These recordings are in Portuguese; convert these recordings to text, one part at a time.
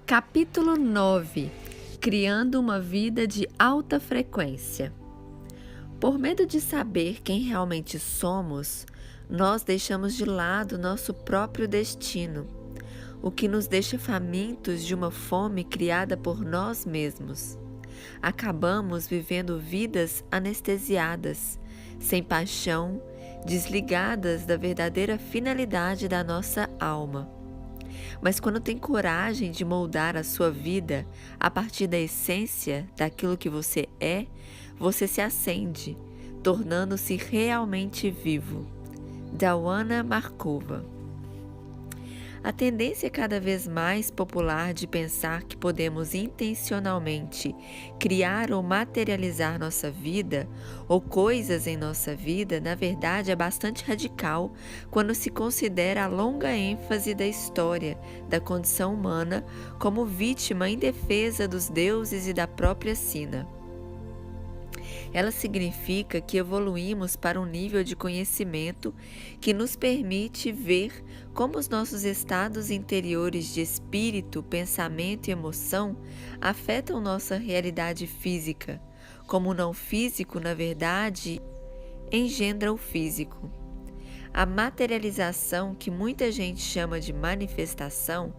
Capítulo 9. Criando uma vida de alta frequência. Por medo de saber quem realmente somos, nós deixamos de lado nosso próprio destino, o que nos deixa famintos de uma fome criada por nós mesmos. Acabamos vivendo vidas anestesiadas, sem paixão, desligadas da verdadeira finalidade da nossa alma. Mas quando tem coragem de moldar a sua vida a partir da essência daquilo que você é, você se acende, tornando-se realmente vivo. Dawna Markova. A tendência cada vez mais popular de pensar que podemos intencionalmente criar ou materializar nossa vida ou coisas em nossa vida, na verdade, é bastante radical quando se considera a longa ênfase da história da condição humana como vítima indefesa dos deuses e da própria sina. Ela significa que evoluímos para um nível de conhecimento que nos permite ver como os nossos estados interiores de espírito, pensamento e emoção afetam nossa realidade física, como o não físico, na verdade, engendra o físico. A materialização, que muita gente chama de manifestação,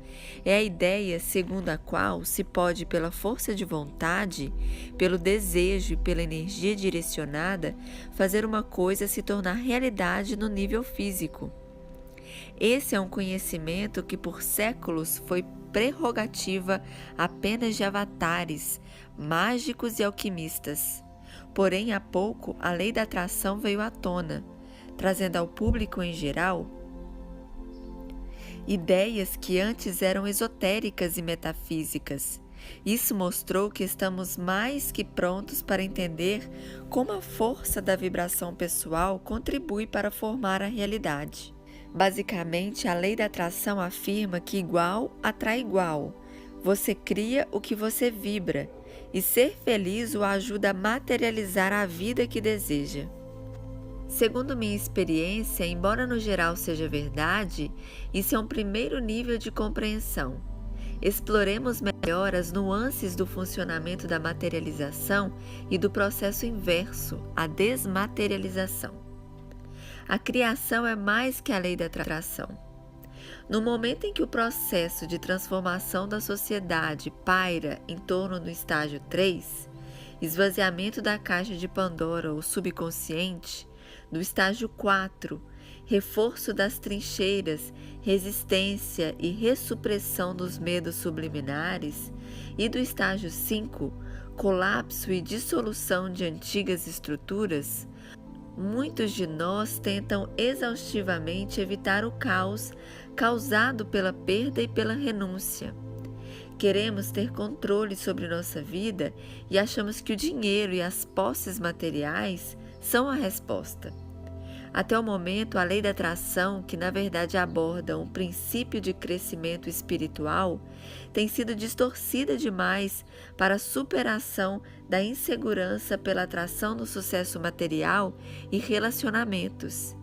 é a ideia segundo a qual se pode, pela força de vontade, pelo desejo e pela energia direcionada, fazer uma coisa se tornar realidade no nível físico. Esse é um conhecimento que por séculos foi prerrogativa apenas de avatares, mágicos e alquimistas. Porém, há pouco, a lei da atração veio à tona, trazendo ao público em geral ideias que antes eram esotéricas e metafísicas. Isso mostrou que estamos mais que prontos para entender como a força da vibração pessoal contribui para formar a realidade. Basicamente, a lei da atração afirma que igual atrai igual. Você cria o que você vibra, e ser feliz o ajuda a materializar a vida que deseja. Segundo minha experiência, embora no geral seja verdade, isso é um primeiro nível de compreensão. Exploremos melhor as nuances do funcionamento da materialização e do processo inverso, a desmaterialização. A criação é mais que a lei da atração. No momento em que o processo de transformação da sociedade paira em torno do estágio 3, esvaziamento da caixa de Pandora ou subconsciente, do estágio 4, reforço das trincheiras, resistência e ressupressão dos medos subliminares, e do estágio 5, colapso e dissolução de antigas estruturas, muitos de nós tentam exaustivamente evitar o caos causado pela perda e pela renúncia. Queremos ter controle sobre nossa vida e achamos que o dinheiro e as posses materiais são a resposta. Até o momento, a lei da atração, que na verdade aborda um princípio de crescimento espiritual, tem sido distorcida demais para a superação da insegurança pela atração do sucesso material e relacionamentos.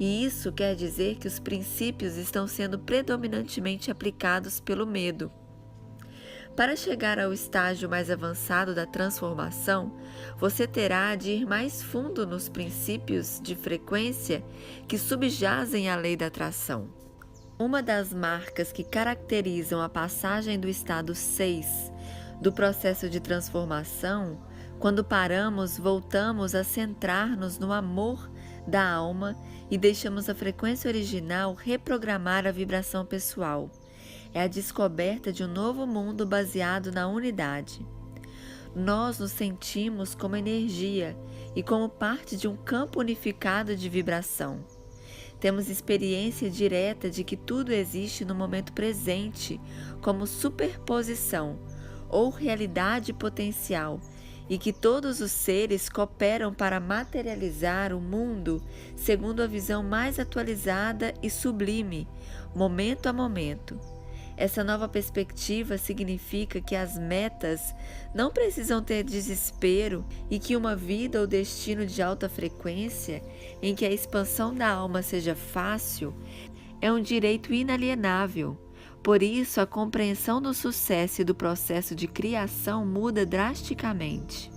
E isso quer dizer que os princípios estão sendo predominantemente aplicados pelo medo. Para chegar ao estágio mais avançado da transformação, você terá de ir mais fundo nos princípios de frequência que subjazem à lei da atração. Uma das marcas que caracterizam a passagem do estado 6 do processo de transformação, quando paramos, voltamos a centrar-nos no amor da alma e deixamos a frequência original reprogramar a vibração pessoal. É a descoberta de um novo mundo baseado na unidade. Nós nos sentimos como energia e como parte de um campo unificado de vibração. Temos experiência direta de que tudo existe no momento presente como superposição ou realidade potencial e que todos os seres cooperam para materializar o mundo segundo a visão mais atualizada e sublime, momento a momento. Essa nova perspectiva significa que as metas não precisam ter desespero e que uma vida ou destino de alta frequência, em que a expansão da alma seja fácil, é um direito inalienável, Por isso, a compreensão do sucesso e do processo de criação muda drasticamente.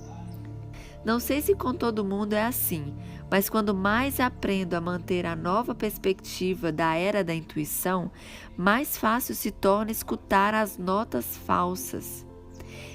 Não sei se com todo mundo é assim, mas quando mais aprendo a manter a nova perspectiva da era da intuição, mais fácil se torna escutar as notas falsas.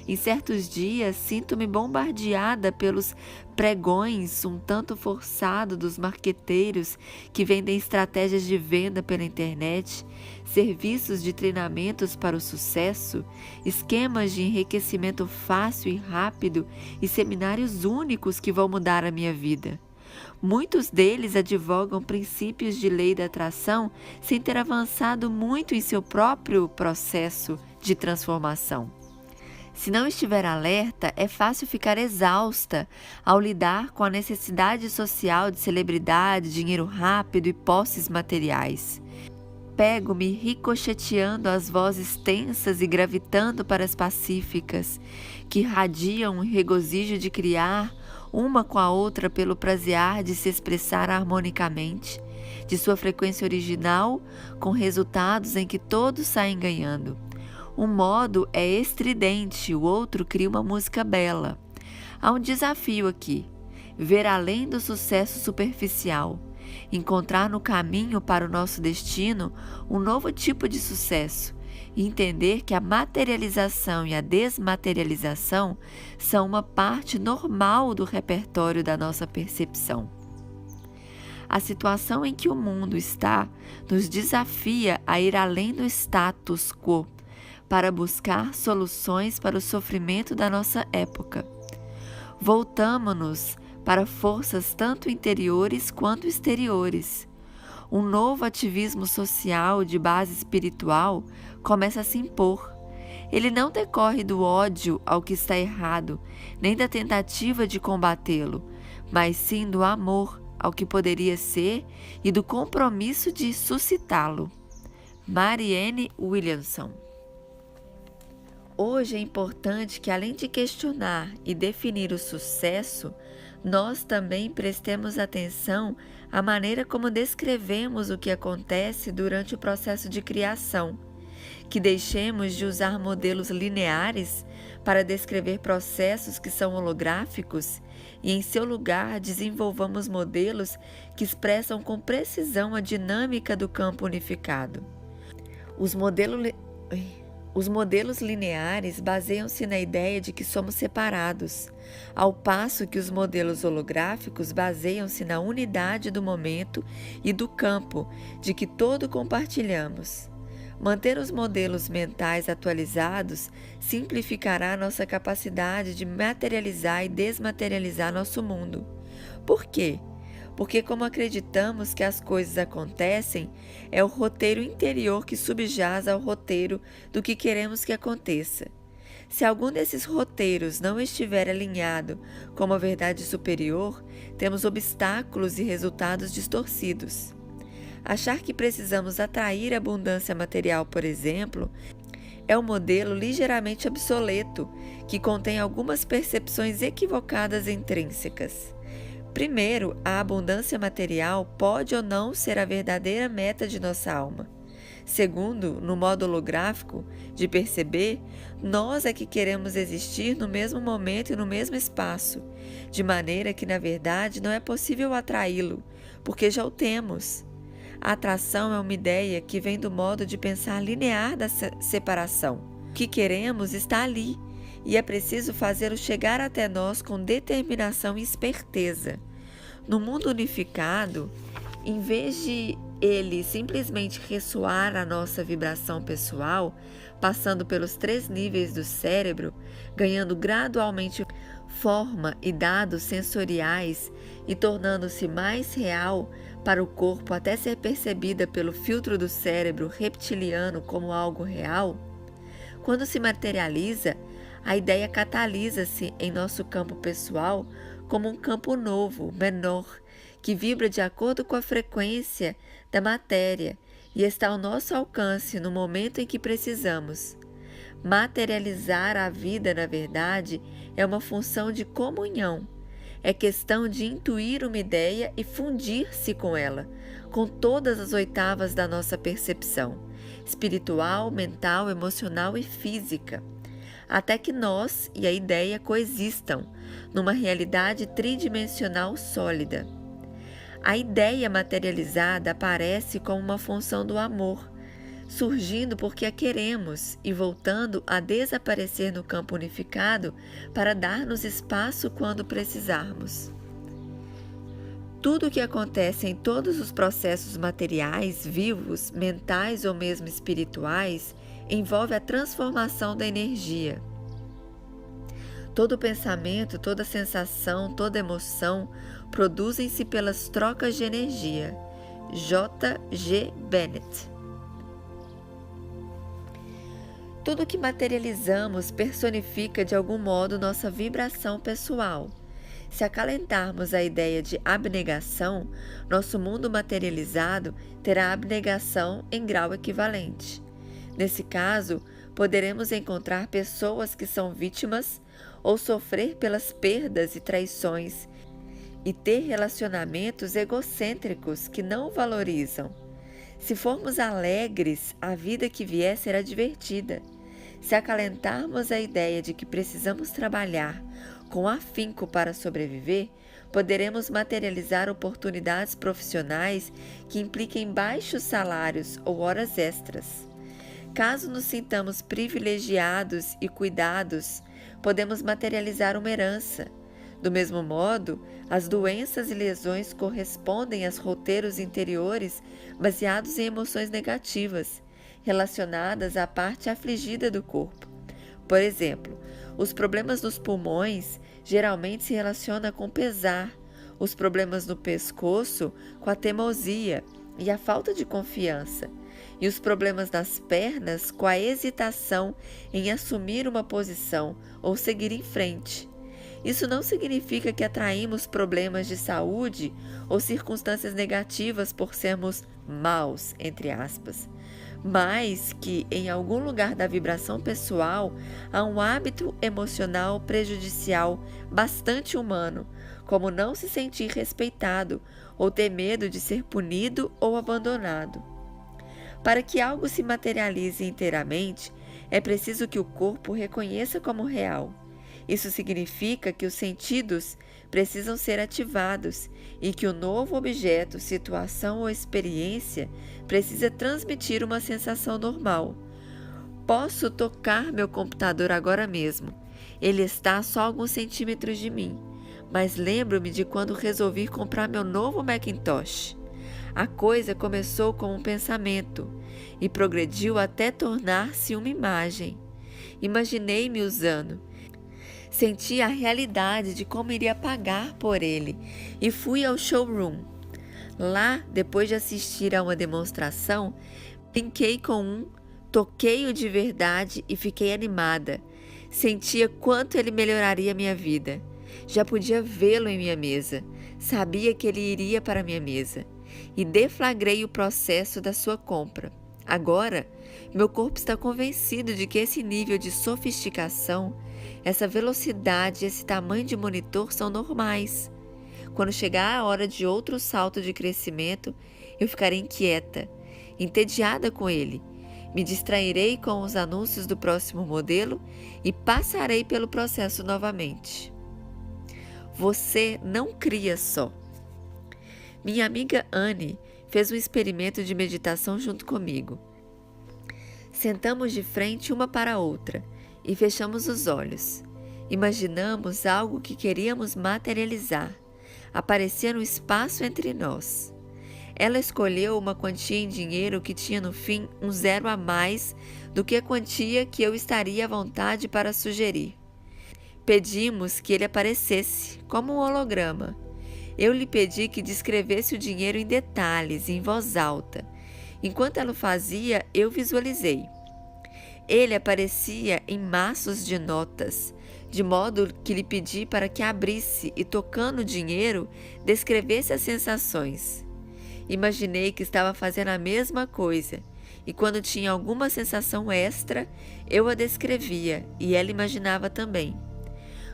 Em certos dias, sinto-me bombardeada pelos pregões um tanto forçados dos marqueteiros que vendem estratégias de venda pela internet, serviços de treinamentos para o sucesso, esquemas de enriquecimento fácil e rápido e seminários únicos que vão mudar a minha vida. Muitos deles advogam princípios de lei da atração sem ter avançado muito em seu próprio processo de transformação. Se não estiver alerta, é fácil ficar exausta ao lidar com a necessidade social de celebridade, dinheiro rápido e posses materiais. Pego-me ricocheteando as vozes tensas e gravitando para as pacíficas, que irradiam o regozijo de criar uma com a outra pelo prazer de se expressar harmonicamente, de sua frequência original, com resultados em que todos saem ganhando. Um modo é estridente, o outro cria uma música bela. Há um desafio aqui: ver além do sucesso superficial, encontrar no caminho para o nosso destino um novo tipo de sucesso e entender que a materialização e a desmaterialização são uma parte normal do repertório da nossa percepção. A situação em que o mundo está nos desafia a ir além do status quo, para buscar soluções para o sofrimento da nossa época. Voltamo-nos para forças tanto interiores quanto exteriores. Um novo ativismo social de base espiritual começa a se impor. Ele não decorre do ódio ao que está errado, nem da tentativa de combatê-lo, mas sim do amor ao que poderia ser e do compromisso de suscitá-lo. Marianne Williamson. Hoje é importante que, além de questionar e definir o sucesso, nós também prestemos atenção à maneira como descrevemos o que acontece durante o processo de criação, que deixemos de usar modelos lineares para descrever processos que são holográficos e, em seu lugar, desenvolvamos modelos que expressam com precisão a dinâmica do campo unificado. Os modelos lineares baseiam-se na ideia de que somos separados, ao passo que os modelos holográficos baseiam-se na unidade do momento e do campo de que todo compartilhamos. Manter os modelos mentais atualizados simplificará nossa capacidade de materializar e desmaterializar nosso mundo. Por quê? Porque, como acreditamos que as coisas acontecem, é o roteiro interior que subjaz ao roteiro do que queremos que aconteça. Se algum desses roteiros não estiver alinhado com uma verdade superior, temos obstáculos e resultados distorcidos. Achar que precisamos atrair abundância material, por exemplo, é um modelo ligeiramente obsoleto, que contém algumas percepções equivocadas intrínsecas. Primeiro, a abundância material pode ou não ser a verdadeira meta de nossa alma. Segundo, no modo holográfico de perceber, nós é que queremos existir no mesmo momento e no mesmo espaço, de maneira que, na verdade, não é possível atraí-lo, porque já o temos. A atração é uma ideia que vem do modo de pensar linear da separação. O que queremos está ali, e é preciso fazê-lo chegar até nós com determinação e esperteza. No mundo unificado, em vez de ele simplesmente ressoar a nossa vibração pessoal, passando pelos 3 níveis do cérebro, ganhando gradualmente forma e dados sensoriais e tornando-se mais real para o corpo até ser percebida pelo filtro do cérebro reptiliano como algo real, quando se materializa, a ideia catalisa-se em nosso campo pessoal como um campo novo, menor, que vibra de acordo com a frequência da matéria e está ao nosso alcance no momento em que precisamos. Materializar a vida, na verdade, é uma função de comunhão. É questão de intuir uma ideia e fundir-se com ela, com todas as oitavas da nossa percepção. espiritual, mental, emocional e física, até que nós e a ideia coexistam numa realidade tridimensional sólida. A ideia materializada aparece como uma função do amor, surgindo porque a queremos e voltando a desaparecer no campo unificado para dar-nos espaço quando precisarmos. Tudo o que acontece em todos os processos materiais, vivos, mentais ou mesmo espirituais, envolve a transformação da energia. Todo pensamento, toda sensação, toda emoção produzem-se pelas trocas de energia. J. G. Bennett. Tudo que materializamos personifica de algum modo nossa vibração pessoal. Se acalentarmos a ideia de abnegação, nosso mundo materializado terá abnegação em grau equivalente. Nesse caso, poderemos encontrar pessoas que são vítimas ou sofrer pelas perdas e traições e ter relacionamentos egocêntricos que não valorizam. Se formos alegres, a vida que vier será divertida. Se acalentarmos a ideia de que precisamos trabalhar com afinco para sobreviver, poderemos materializar oportunidades profissionais que impliquem baixos salários ou horas extras. Caso nos sintamos privilegiados e cuidados, podemos materializar uma herança. Do mesmo modo, as doenças e lesões correspondem a roteiros interiores baseados em emoções negativas, relacionadas à parte afligida do corpo. Por exemplo, os problemas nos pulmões geralmente se relacionam com pesar, os problemas no pescoço com a teimosia e a falta de confiança, e os problemas nas pernas com a hesitação em assumir uma posição ou seguir em frente. Isso não significa que atraímos problemas de saúde ou circunstâncias negativas por sermos maus, entre aspas, mas que em algum lugar da vibração pessoal há um hábito emocional prejudicial bastante humano, como não se sentir respeitado ou ter medo de ser punido ou abandonado. Para que algo se materialize inteiramente, é preciso que o corpo reconheça como real. Isso significa que os sentidos precisam ser ativados e que o novo objeto, situação ou experiência precisa transmitir uma sensação normal. Posso tocar meu computador agora mesmo. Ele está a só alguns centímetros de mim, mas lembro-me de quando resolvi comprar meu novo Macintosh. A coisa começou como um pensamento e progrediu até tornar-se uma imagem. Imaginei-me usando. Senti a realidade de como iria pagar por ele e fui ao showroom. Lá, depois de assistir a uma demonstração, brinquei com um, toquei-o de verdade e fiquei animada. Sentia quanto ele melhoraria minha vida. Já podia vê-lo em minha mesa. Sabia que ele iria para minha mesa. E deflagrei o processo da sua compra. Agora, meu corpo está convencido de que esse nível de sofisticação, essa velocidade e esse tamanho de monitor são normais. Quando chegar a hora de outro salto de crescimento, eu ficarei inquieta, entediada com ele. Me distrairei com os anúncios do próximo modelo e passarei pelo processo novamente. Você não cria só. Minha amiga Anne fez um experimento de meditação junto comigo. Sentamos de frente uma para a outra e fechamos os olhos. Imaginamos algo que queríamos materializar. Aparecia no espaço entre nós. Ela escolheu uma quantia em dinheiro que tinha no fim um zero a mais do que a quantia que eu estaria à vontade para sugerir. Pedimos que ele aparecesse, como um holograma. Eu lhe pedi que descrevesse o dinheiro em detalhes, em voz alta. Enquanto ela o fazia, eu visualizei. Ele aparecia em maços de notas, de modo que lhe pedi para que abrisse e, tocando o dinheiro, descrevesse as sensações. Imaginei que estava fazendo a mesma coisa, e quando tinha alguma sensação extra, eu a descrevia e ela imaginava também.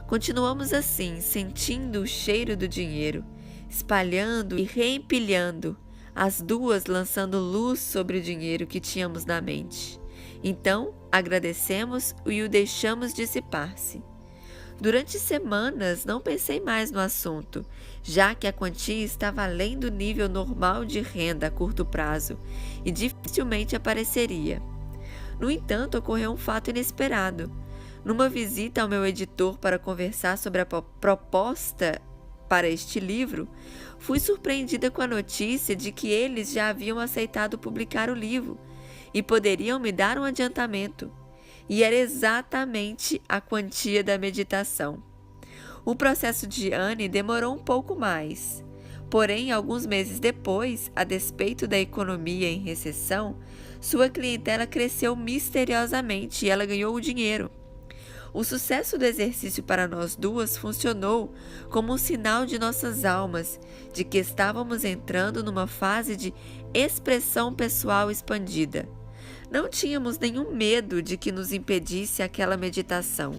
Continuamos assim, sentindo o cheiro do dinheiro, espalhando e reempilhando, as duas lançando luz sobre o dinheiro que tínhamos na mente. Então, agradecemos e o deixamos dissipar-se. Durante semanas não pensei mais no assunto, já que a quantia estava além do nível normal de renda a curto prazo e dificilmente apareceria. No entanto, ocorreu um fato inesperado. Numa visita ao meu editor para conversar sobre a proposta para este livro, fui surpreendida com a notícia de que eles já haviam aceitado publicar o livro e poderiam me dar um adiantamento. E era exatamente a quantia da meditação. O processo de Anne demorou um pouco mais. Porém, alguns meses depois, a despeito da economia em recessão, sua clientela cresceu misteriosamente e ela ganhou o dinheiro. O sucesso do exercício para nós duas funcionou como um sinal de nossas almas de que estávamos entrando numa fase de expressão pessoal expandida. Não tínhamos nenhum medo de que nos impedisse aquela meditação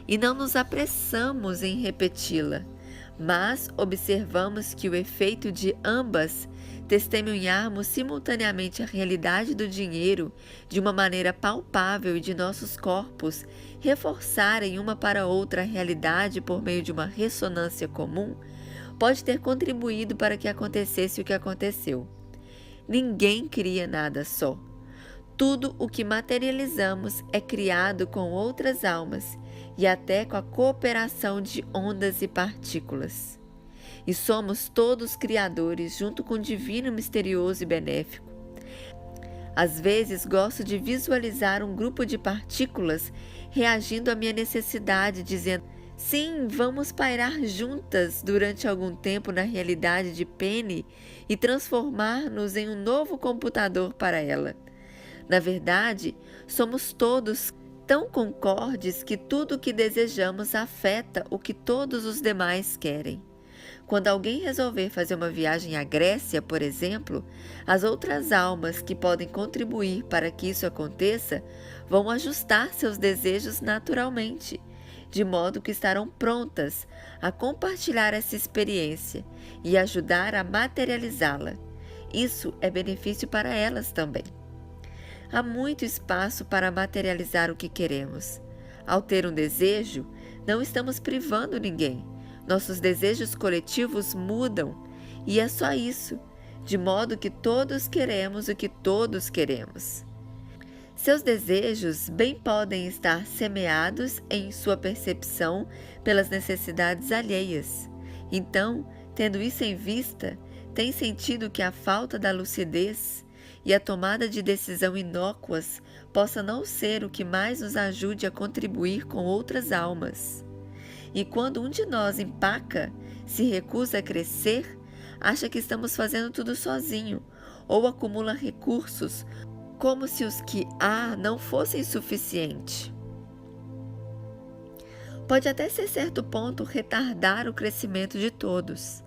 e não nos apressamos em repeti-la, mas observamos que o efeito de ambas testemunharmos simultaneamente a realidade do dinheiro de uma maneira palpável e de nossos corpos reforçarem uma para outra a realidade por meio de uma ressonância comum, pode ter contribuído para que acontecesse o que aconteceu. Ninguém cria nada só. Tudo o que materializamos é criado com outras almas e até com a cooperação de ondas e partículas. E somos todos criadores junto com o divino, misterioso e benéfico. Às vezes gosto de visualizar um grupo de partículas reagindo à minha necessidade, dizendo: sim, vamos pairar juntas durante algum tempo na realidade de Penny e transformar-nos em um novo computador para ela. Na verdade, somos todos tão concordes que tudo o que desejamos afeta o que todos os demais querem. Quando alguém resolver fazer uma viagem à Grécia, por exemplo, as outras almas que podem contribuir para que isso aconteça vão ajustar seus desejos naturalmente, de modo que estarão prontas a compartilhar essa experiência e ajudar a materializá-la. Isso é benefício para elas também. Há muito espaço para materializar o que queremos. Ao ter um desejo, não estamos privando ninguém. Nossos desejos coletivos mudam, e é só isso, de modo que todos queremos o que todos queremos. Seus desejos bem podem estar semeados em sua percepção pelas necessidades alheias. Então, tendo isso em vista, tem sentido que a falta da lucidez e a tomada de decisão inócuas possa não ser o que mais nos ajude a contribuir com outras almas. E quando um de nós empaca, se recusa a crescer, acha que estamos fazendo tudo sozinho, ou acumula recursos, como se os que há não fossem suficientes. Pode até ser certo ponto retardar o crescimento de todos.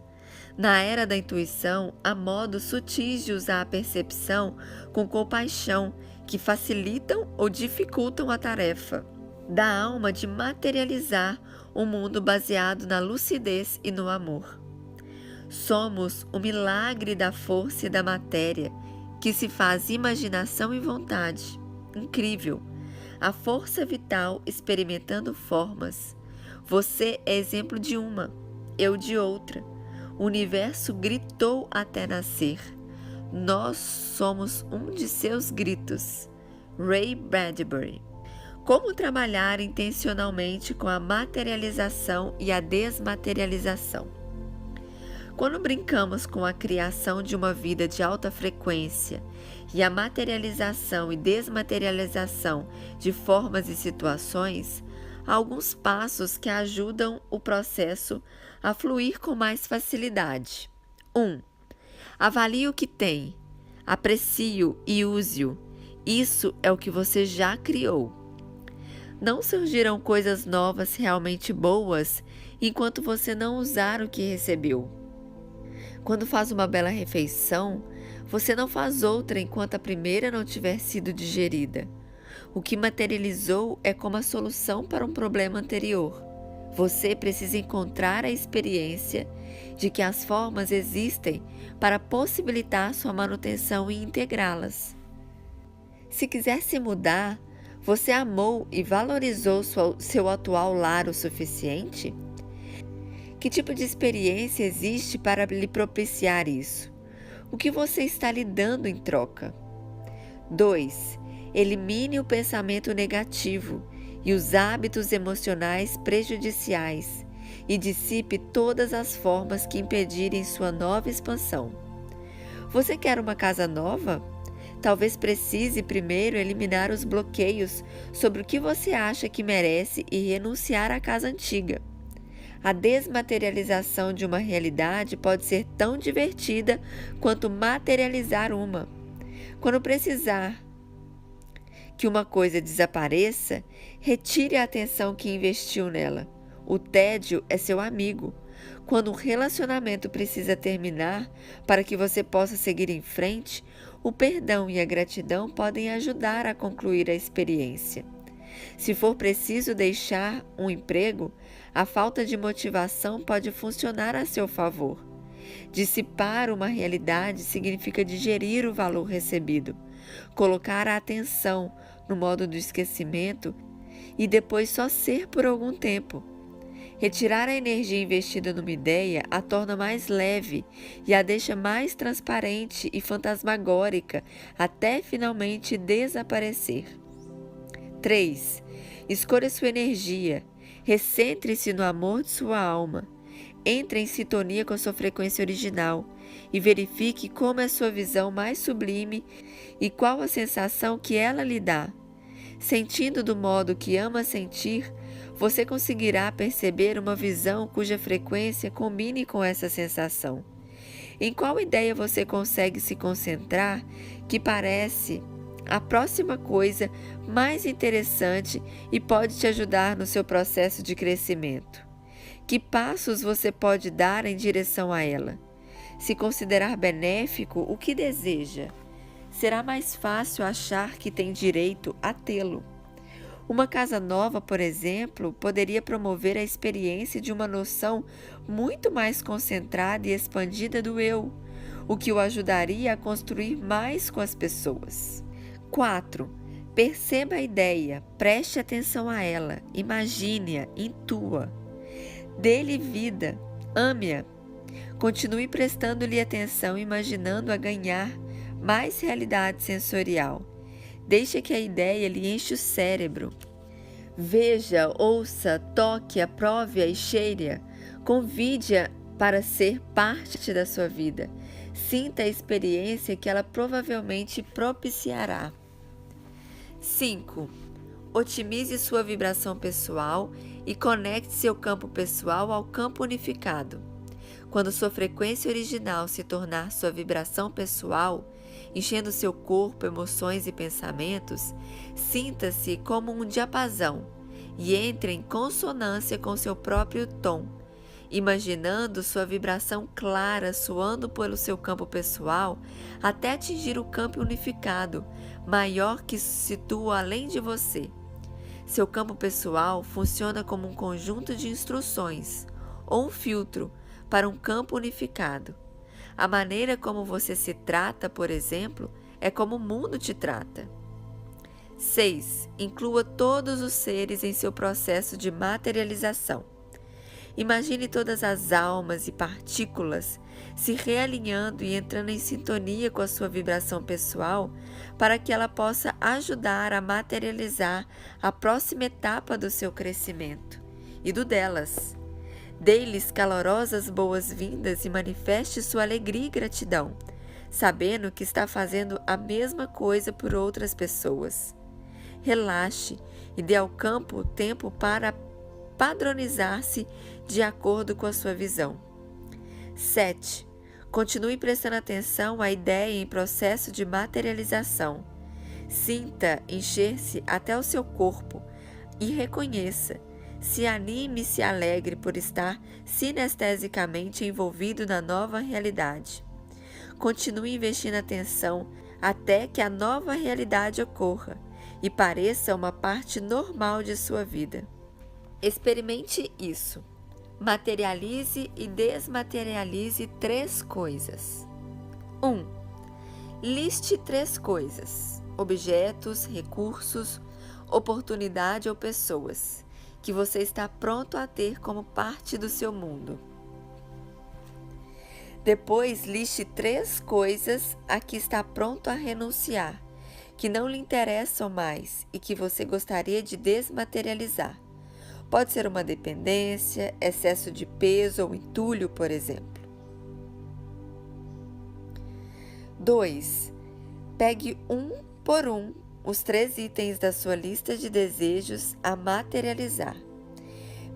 Na era da intuição, há modos sutis de usar a percepção com compaixão que facilitam ou dificultam a tarefa da alma de materializar um mundo baseado na lucidez e no amor. Somos o milagre da força e da matéria que se faz imaginação e vontade. Incrível! A força vital experimentando formas. Você é exemplo de uma, eu de outra. O universo gritou até nascer. Nós somos um de seus gritos. Ray Bradbury. Como trabalhar intencionalmente com a materialização e a desmaterialização? Quando brincamos com a criação de uma vida de alta frequência e a materialização e desmaterialização de formas e situações, há alguns passos que ajudam o processo a fluir com mais facilidade. 1. Avalie o que tem, aprecie-o e use-o. Isso é o que você já criou. Não surgirão coisas novas realmente boas enquanto você não usar o que recebeu. Quando faz uma bela refeição, você não faz outra enquanto a primeira não tiver sido digerida. O que materializou é como a solução para um problema anterior. Você precisa encontrar a experiência de que as formas existem para possibilitar sua manutenção e integrá-las. Se quiser se mudar, você amou e valorizou seu atual lar o suficiente? Que tipo de experiência existe para lhe propiciar isso? O que você está lhe dando em troca? 2. Elimine o pensamento negativo e os hábitos emocionais prejudiciais e dissipe todas as formas que impedirem sua nova expansão. Você quer uma casa nova? Talvez precise primeiro eliminar os bloqueios sobre o que você acha que merece e renunciar à casa antiga. A desmaterialização de uma realidade pode ser tão divertida quanto materializar uma. Quando precisar que uma coisa desapareça, retire a atenção que investiu nela. O tédio é seu amigo. Quando um relacionamento precisa terminar para que você possa seguir em frente, o perdão e a gratidão podem ajudar a concluir a experiência. Se for preciso deixar um emprego, a falta de motivação pode funcionar a seu favor. Dissipar uma realidade significa digerir o valor recebido, colocar a atenção no modo do esquecimento e depois só ser por algum tempo. Retirar a energia investida numa ideia a torna mais leve e a deixa mais transparente e fantasmagórica até finalmente desaparecer. 3. Escolha sua energia. Recentre-se no amor de sua alma. Entre em sintonia com a sua frequência original e verifique como é sua visão mais sublime e qual a sensação que ela lhe dá. Sentindo do modo que ama sentir, você conseguirá perceber uma visão cuja frequência combine com essa sensação. Em qual ideia você consegue se concentrar que parece a próxima coisa mais interessante e pode te ajudar no seu processo de crescimento? Que passos você pode dar em direção a ela? Se considerar benéfico o que deseja, será mais fácil achar que tem direito a tê-lo. Uma casa nova, por exemplo, poderia promover a experiência de uma noção muito mais concentrada e expandida do eu, o que o ajudaria a construir mais com as pessoas. 4. Perceba a ideia, preste atenção a ela, imagine-a, intua. Dê-lhe vida, ame-a. Continue prestando-lhe atenção, imaginando-a ganhar mais realidade sensorial. Deixe que a ideia lhe enche o cérebro. Veja, ouça, toque, aprove-a e cheire-a. Convide-a para ser parte da sua vida. Sinta a experiência que ela provavelmente propiciará. 5. Otimize sua vibração pessoal e conecte seu campo pessoal ao campo unificado. Quando sua frequência original se tornar sua vibração pessoal, enchendo seu corpo, emoções e pensamentos, sinta-se como um diapasão e entre em consonância com seu próprio tom, imaginando sua vibração clara soando pelo seu campo pessoal até atingir o campo unificado, maior que se situa além de você. Seu campo pessoal funciona como um conjunto de instruções ou um filtro para um campo unificado. A maneira como você se trata, por exemplo, é como o mundo te trata. 6. Inclua todos os seres em seu processo de materialização. Imagine todas as almas e partículas se realinhando e entrando em sintonia com a sua vibração pessoal para que ela possa ajudar a materializar a próxima etapa do seu crescimento e do delas. Dê-lhes calorosas boas-vindas e manifeste sua alegria e gratidão, sabendo que está fazendo a mesma coisa por outras pessoas. Relaxe e dê ao campo tempo para padronizar-se de acordo com a sua visão. 7. Continue prestando atenção à ideia em processo de materialização. Sinta encher-se até o seu corpo e reconheça. Se anime e se alegre por estar sinestesicamente envolvido na nova realidade. Continue investindo atenção até que a nova realidade ocorra e pareça uma parte normal de sua vida. Experimente isso. Materialize e desmaterialize 3 coisas. 1. Liste 3 coisas, objetos, recursos, oportunidade ou pessoas, que você está pronto a ter como parte do seu mundo. Depois, liste 3 coisas a que está pronto a renunciar, que não lhe interessam mais e que você gostaria de desmaterializar. Pode ser uma dependência, excesso de peso ou entulho, por exemplo. 2. Pegue um por um os 3 itens da sua lista de desejos a materializar.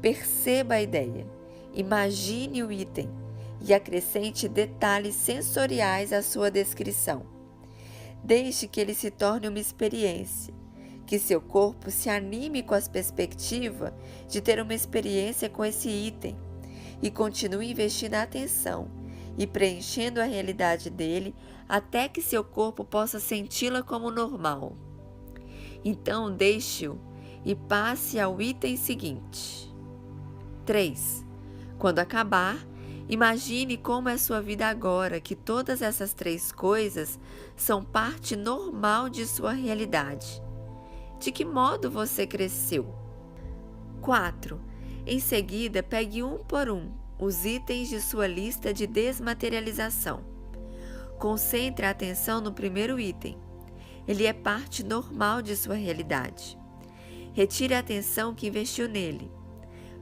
Perceba a ideia, imagine o item e acrescente detalhes sensoriais à sua descrição. Deixe que ele se torne uma experiência, que seu corpo se anime com a perspectiva de ter uma experiência com esse item e continue investindo atenção e preenchendo a realidade dele até que seu corpo possa senti-la como normal. Então, deixe-o e passe ao item seguinte. 3. Quando acabar, imagine como é sua vida agora que todas essas 3 coisas são parte normal de sua realidade. De que modo você cresceu? 4. Em seguida, pegue um por um os itens de sua lista de desmaterialização. Concentre a atenção no primeiro item. Ele é parte normal de sua realidade. Retire a atenção que investiu nele.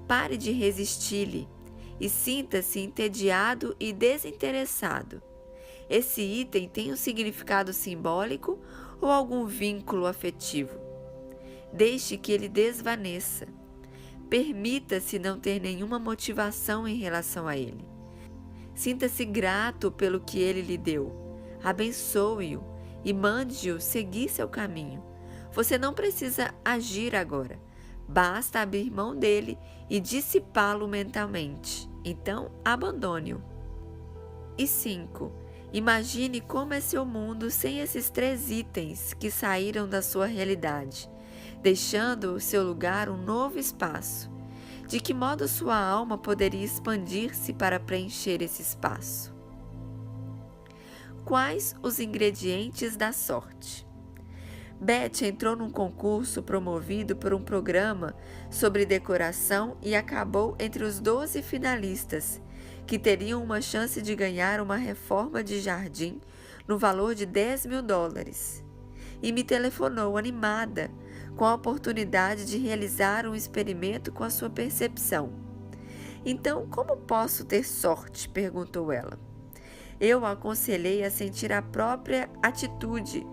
Pare de resistir-lhe e sinta-se entediado e desinteressado. Esse item tem um significado simbólico ou algum vínculo afetivo? Deixe que ele desvaneça. Permita-se não ter nenhuma motivação em relação a ele. Sinta-se grato pelo que ele lhe deu. Abençoe-o e mande-o seguir seu caminho. Você não precisa agir agora. Basta abrir mão dele e dissipá-lo mentalmente. Então, abandone-o. E 5. Imagine como é seu mundo sem esses 3 itens que saíram da sua realidade, deixando o seu lugar um novo espaço. De que modo sua alma poderia expandir-se para preencher esse espaço? Quais os ingredientes da sorte? Beth entrou num concurso promovido por um programa sobre decoração e acabou entre os 12 finalistas, que teriam uma chance de ganhar uma reforma de jardim no valor de $10.000. E me telefonou animada com a oportunidade de realizar um experimento com a sua percepção. Então, como posso ter sorte? Perguntou ela. Eu a aconselhei a sentir a própria atitude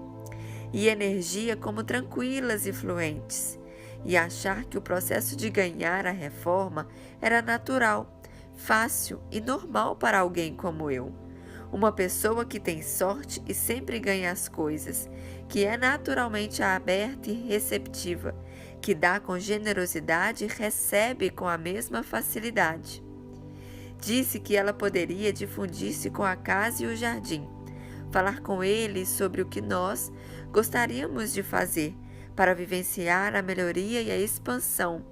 e energia como tranquilas e fluentes, e achar que o processo de ganhar a reforma era natural, fácil e normal para alguém como eu. Uma pessoa que tem sorte e sempre ganha as coisas, que é naturalmente aberta e receptiva, que dá com generosidade e recebe com a mesma facilidade. Disse que ela poderia difundir-se com a casa e o jardim, falar com eles sobre o que nós gostaríamos de fazer para vivenciar a melhoria e a expansão,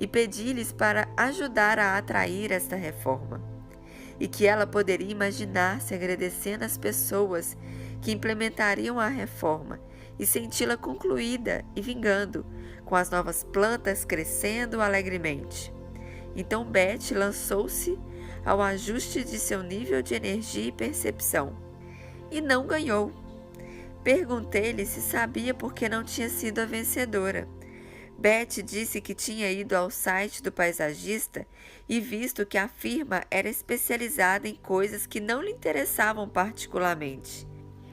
e pedir-lhes para ajudar a atrair esta reforma. E que ela poderia imaginar-se agradecendo as pessoas que implementariam a reforma e senti-la concluída e vingando, com as novas plantas crescendo alegremente. Então Beth lançou-se ao ajuste de seu nível de energia e percepção. E não ganhou. Perguntei-lhe se sabia por que não tinha sido a vencedora. Beth disse que tinha ido ao site do paisagista e visto que a firma era especializada em coisas que não lhe interessavam particularmente.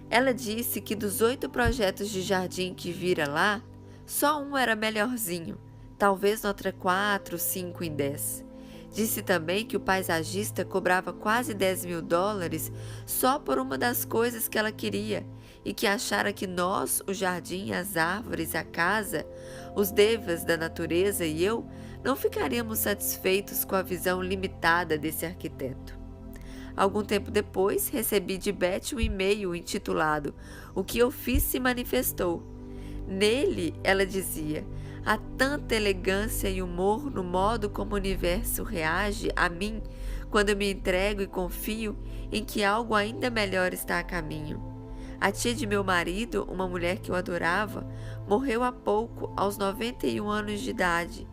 Ela disse que dos 8 projetos de jardim que vira lá, só um era melhorzinho, talvez nota 4, 5 em 10. Disse também que o paisagista cobrava quase $10.000 só por uma das coisas que ela queria e que achara que nós, o jardim, as árvores, a casa, os devas da natureza e eu, não ficaríamos satisfeitos com a visão limitada desse arquiteto. Algum tempo depois, recebi de Beth um e-mail intitulado "O que eu fiz se manifestou". Nele, ela dizia: Há tanta elegância e humor no modo como o universo reage a mim quando eu me entrego e confio em que algo ainda melhor está a caminho. A tia de meu marido, uma mulher que eu adorava, morreu há pouco, aos 91 anos de idade.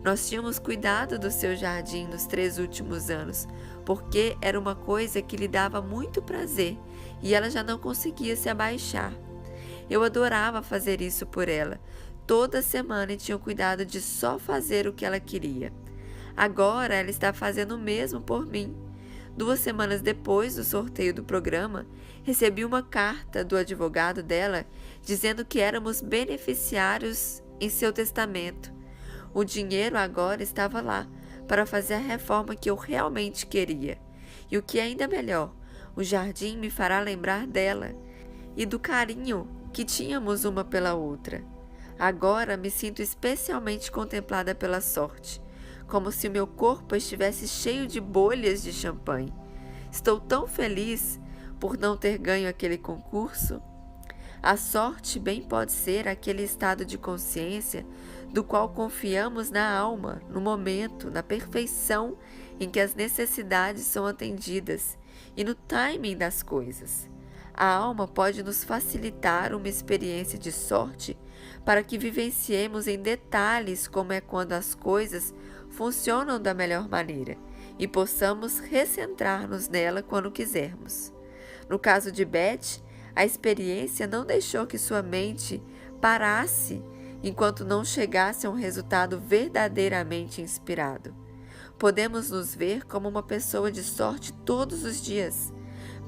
Nós tínhamos cuidado do seu jardim nos 3 últimos anos, porque era uma coisa que lhe dava muito prazer e ela já não conseguia se abaixar. Eu adorava fazer isso por ela. Toda semana tinha o cuidado de só fazer o que ela queria. Agora ela está fazendo o mesmo por mim. 2 semanas depois do sorteio do programa, recebi uma carta do advogado dela dizendo que éramos beneficiários em seu testamento. O dinheiro agora estava lá para fazer a reforma que eu realmente queria. E o que é ainda melhor, o jardim me fará lembrar dela e do carinho que tínhamos uma pela outra. Agora me sinto especialmente contemplada pela sorte, como se o meu corpo estivesse cheio de bolhas de champanhe. Estou tão feliz por não ter ganho aquele concurso. A sorte bem pode ser aquele estado de consciência do qual confiamos na alma, no momento, na perfeição em que as necessidades são atendidas e no timing das coisas. A alma pode nos facilitar uma experiência de sorte para que vivenciemos em detalhes como é quando as coisas funcionam da melhor maneira e possamos recentrar-nos nela quando quisermos. No caso de Beth, a experiência não deixou que sua mente parasse enquanto não chegasse a um resultado verdadeiramente inspirado. Podemos nos ver como uma pessoa de sorte todos os dias.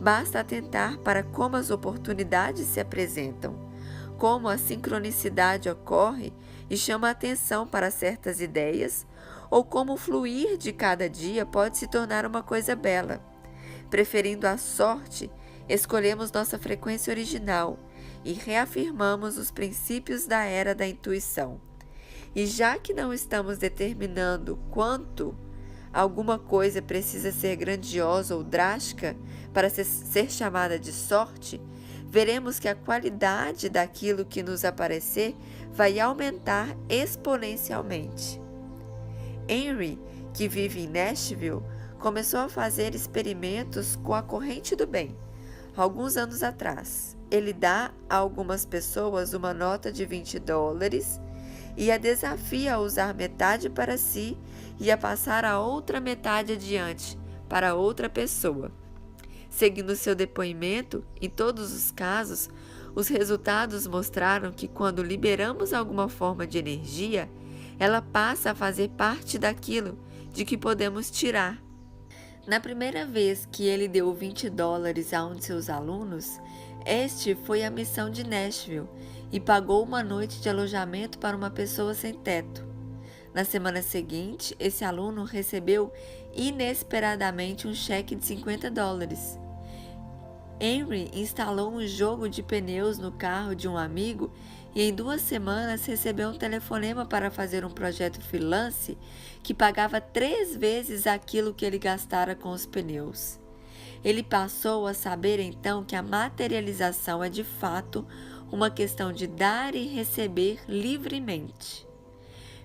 Basta atentar para como as oportunidades se apresentam, como a sincronicidade ocorre e chama a atenção para certas ideias, ou como o fluir de cada dia pode se tornar uma coisa bela. Preferindo a sorte, escolhemos nossa frequência original e reafirmamos os princípios da era da intuição. E já que não estamos determinando quanto alguma coisa precisa ser grandiosa ou drástica para ser chamada de sorte, veremos que a qualidade daquilo que nos aparecer vai aumentar exponencialmente. Henry, que vive em Nashville, começou a fazer experimentos com a corrente do bem. Alguns anos atrás, ele dá a algumas pessoas uma nota de $20 e a desafia a usar metade para si e a passar a outra metade adiante para outra pessoa. Seguindo seu depoimento, em todos os casos, os resultados mostraram que quando liberamos alguma forma de energia, ela passa a fazer parte daquilo de que podemos tirar. Na primeira vez que ele deu $20 a um de seus alunos, este foi à missão de Nashville e pagou uma noite de alojamento para uma pessoa sem teto. Na semana seguinte, esse aluno recebeu inesperadamente um cheque de $50. Henry instalou um jogo de pneus no carro de um amigo e em 2 semanas recebeu um telefonema para fazer um projeto freelance que pagava 3 vezes aquilo que ele gastara com os pneus. Ele passou a saber então que a materialização é de fato uma questão de dar e receber livremente.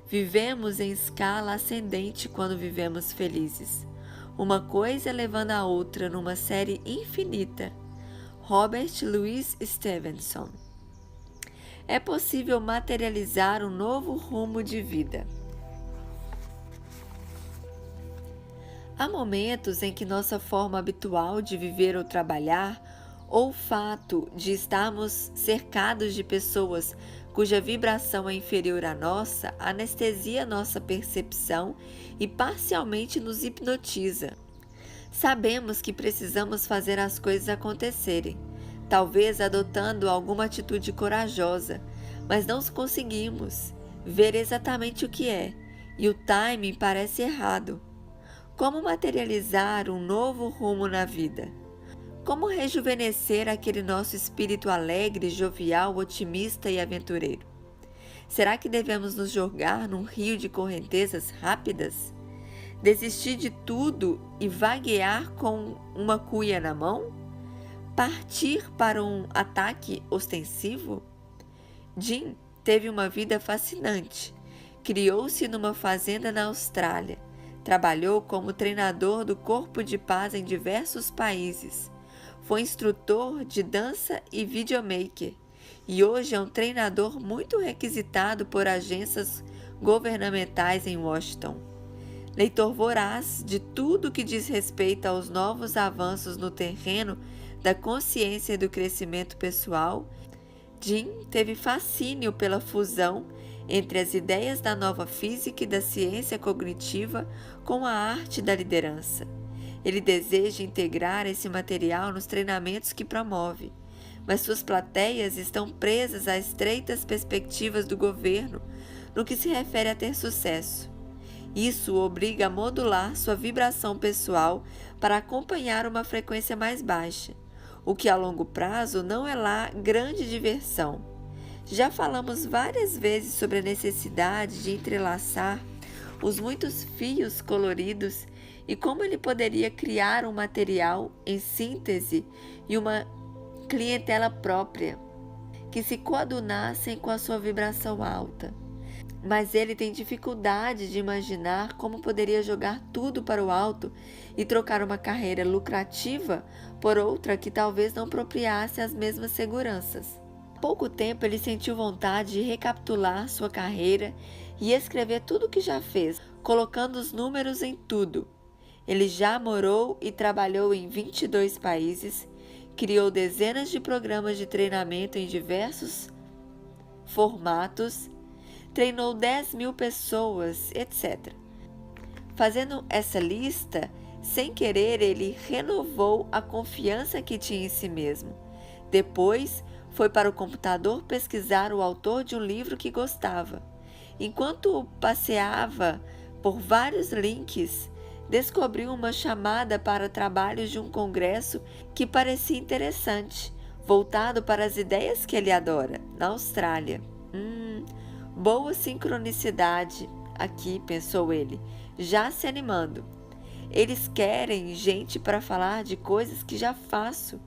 Vivemos em escala ascendente quando vivemos felizes, uma coisa levando a outra numa série infinita. Robert Louis Stevenson. É possível materializar um novo rumo de vida. Há momentos em que nossa forma habitual de viver ou trabalhar, ou o fato de estarmos cercados de pessoas cuja vibração é inferior à nossa, anestesia nossa percepção e parcialmente nos hipnotiza. Sabemos que precisamos fazer as coisas acontecerem, talvez adotando alguma atitude corajosa, mas não conseguimos ver exatamente o que é, e o timing parece errado. Como materializar um novo rumo na vida? Como rejuvenescer aquele nosso espírito alegre, jovial, otimista e aventureiro? Será que devemos nos jogar num rio de correntezas rápidas? Desistir de tudo e vaguear com uma cuia na mão? Partir para um ataque ostensivo? Jim teve uma vida fascinante, Criou-se numa fazenda na Austrália. Trabalhou como treinador do Corpo de Paz em diversos países. Foi instrutor de dança e videomaker. E hoje é um treinador muito requisitado por agências governamentais em Washington. Leitor voraz de tudo que diz respeito aos novos avanços no terreno da consciência e do crescimento pessoal, Jim teve fascínio pela fusão entre as ideias da nova física e da ciência cognitiva com a arte da liderança. Ele deseja integrar esse material nos treinamentos que promove, mas suas plateias estão presas a estreitas perspectivas do governo no que se refere a ter sucesso. Isso o obriga a modular sua vibração pessoal para acompanhar uma frequência mais baixa, o que a longo prazo não é lá grande diversão. Já falamos várias vezes sobre a necessidade de entrelaçar os muitos fios coloridos e como ele poderia criar um material em síntese e uma clientela própria que se coadunassem com a sua vibração alta. Mas ele tem dificuldade de imaginar como poderia jogar tudo para o alto e trocar uma carreira lucrativa por outra que talvez não apropriasse as mesmas seguranças. Há pouco tempo ele sentiu vontade de recapitular sua carreira e escrever tudo o que já fez, colocando os números em tudo. Ele já morou e trabalhou em 22 países, criou dezenas de programas de treinamento em diversos formatos, treinou 10.000 pessoas, etc. Fazendo essa lista, sem querer, ele renovou a confiança que tinha em si mesmo. Depois, foi para o computador pesquisar o autor de um livro que gostava. Enquanto passeava por vários links, descobriu uma chamada para trabalhos de um congresso que parecia interessante, voltado para as ideias que ele adora, na Austrália. Boa sincronicidade aqui, pensou ele, já se animando. Eles querem gente para falar de coisas que já faço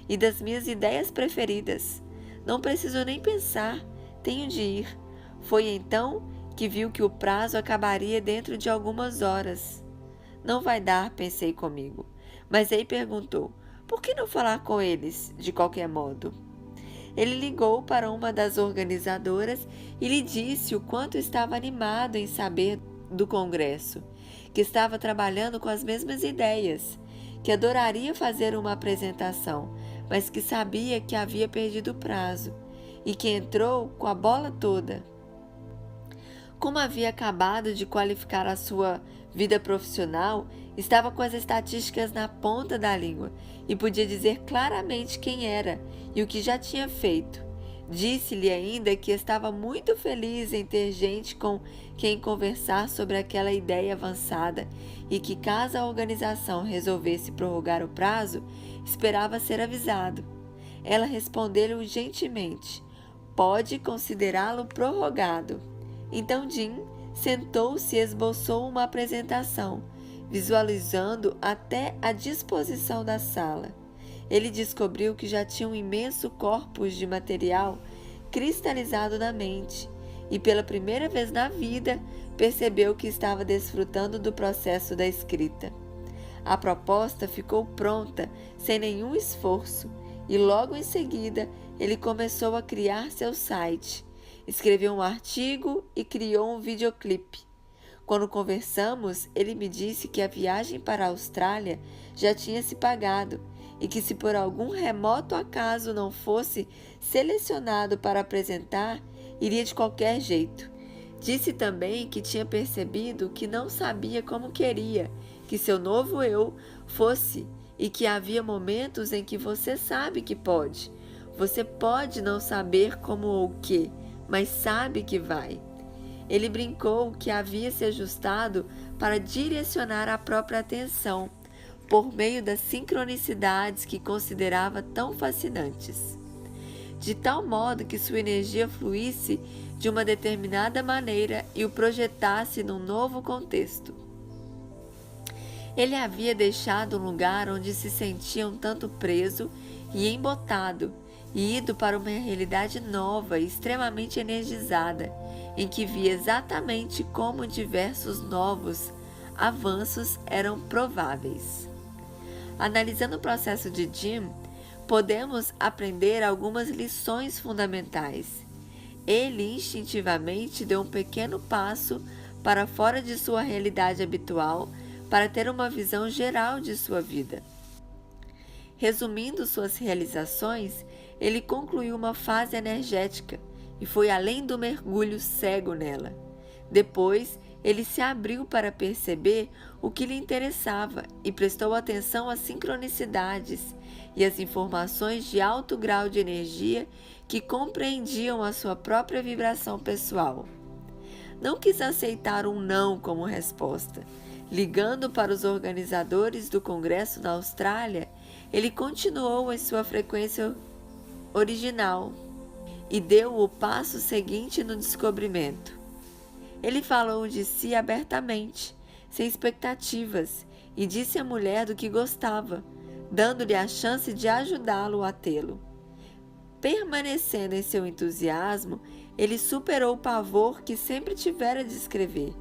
e das minhas ideias preferidas. Não preciso nem pensar, tenho de ir. Foi então que viu que o prazo acabaria dentro de algumas horas. Não vai dar, pensei comigo. Mas aí perguntou, por que não falar com eles, de qualquer modo? Ele ligou para uma das organizadoras e lhe disse o quanto estava animado em saber do congresso, que estava trabalhando com as mesmas ideias, que adoraria fazer uma apresentação, mas que sabia que havia perdido o prazo e que entrou com a bola toda. Como havia acabado de qualificar a sua vida profissional, estava com as estatísticas na ponta da língua e podia dizer claramente quem era e o que já tinha feito. Disse-lhe ainda que estava muito feliz em ter gente com quem conversar sobre aquela ideia avançada e que, caso a organização resolvesse prorrogar o prazo, esperava ser avisado. Ela respondeu-lhe gentilmente, pode considerá-lo prorrogado. Então Jim sentou-se e esboçou uma apresentação, visualizando até a disposição da sala. Ele descobriu que já tinha um imenso corpus de material cristalizado na mente e pela primeira vez na vida percebeu que estava desfrutando do processo da escrita. A proposta ficou pronta sem nenhum esforço e logo em seguida ele começou a criar seu site, escreveu um artigo e criou um videoclipe. Quando conversamos, ele me disse que a viagem para a Austrália já tinha se pagado e que se por algum remoto acaso não fosse selecionado para apresentar, iria de qualquer jeito. Disse também que tinha percebido que não sabia como queria que seu novo eu fosse e que havia momentos em que você sabe que pode. Você pode não saber como ou o que, mas sabe que vai. Ele brincou que havia se ajustado para direcionar a própria atenção por meio das sincronicidades que considerava tão fascinantes, de tal modo que sua energia fluísse de uma determinada maneira e o projetasse num novo contexto. Ele havia deixado um lugar onde se sentia um tanto preso e embotado, e ido para uma realidade nova e extremamente energizada, em que via exatamente como diversos novos avanços eram prováveis. Analisando o processo de Jim, podemos aprender algumas lições fundamentais. Ele instintivamente deu um pequeno passo para fora de sua realidade habitual para ter uma visão geral de sua vida. Resumindo suas realizações, ele concluiu uma fase energética e foi além do mergulho cego nela. Depois, ele se abriu para perceber o que lhe interessava e prestou atenção às sincronicidades e às informações de alto grau de energia que compreendiam a sua própria vibração pessoal. Não quis aceitar um não como resposta. Ligando para os organizadores do congresso na Austrália, ele continuou em sua frequência original e deu o passo seguinte no descobrimento. Ele falou de si abertamente, sem expectativas, e disse à mulher do que gostava, dando-lhe a chance de ajudá-lo a tê-lo. Permanecendo em seu entusiasmo, ele superou o pavor que sempre tivera de escrever,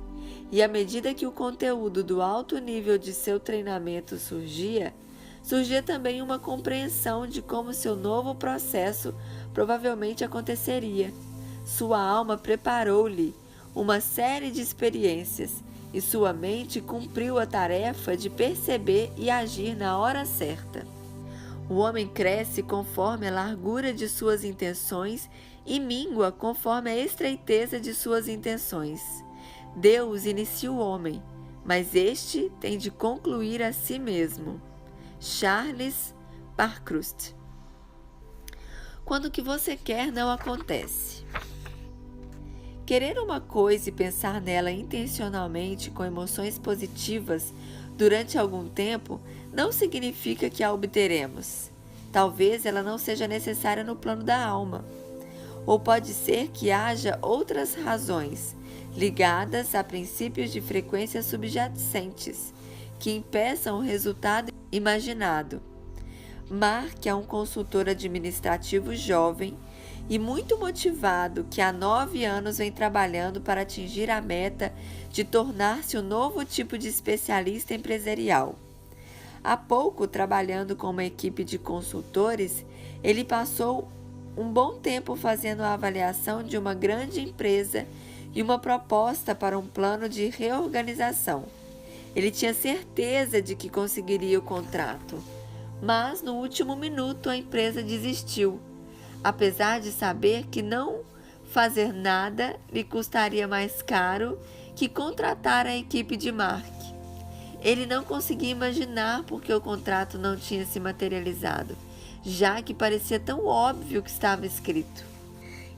e à medida que o conteúdo do alto nível de seu treinamento surgia também uma compreensão de como seu novo processo provavelmente aconteceria. Sua alma preparou-lhe uma série de experiências e sua mente cumpriu a tarefa de perceber e agir na hora certa. O homem cresce conforme a largura de suas intenções e mingua conforme a estreiteza de suas intenções. Deus inicia o homem, mas este tem de concluir a si mesmo. Charles Parkhurst. Quando o que você quer não acontece. Querer uma coisa e pensar nela intencionalmente com emoções positivas durante algum tempo não significa que a obteremos. Talvez ela não seja necessária no plano da alma. Ou pode ser que haja outras razões, ligadas a princípios de frequência subjacentes, que impeçam o resultado imaginado. Mark é um consultor administrativo jovem e muito motivado que há 9 anos vem trabalhando para atingir a meta de tornar-se um novo tipo de especialista empresarial. Há pouco, trabalhando com uma equipe de consultores, ele passou um bom tempo fazendo a avaliação de uma grande empresa e uma proposta para um plano de reorganização. Ele tinha certeza de que conseguiria o contrato, mas no último minuto a empresa desistiu, apesar de saber que não fazer nada lhe custaria mais caro que contratar a equipe de Mark. Ele não conseguia imaginar por que o contrato não tinha se materializado, já que parecia tão óbvio que estava escrito.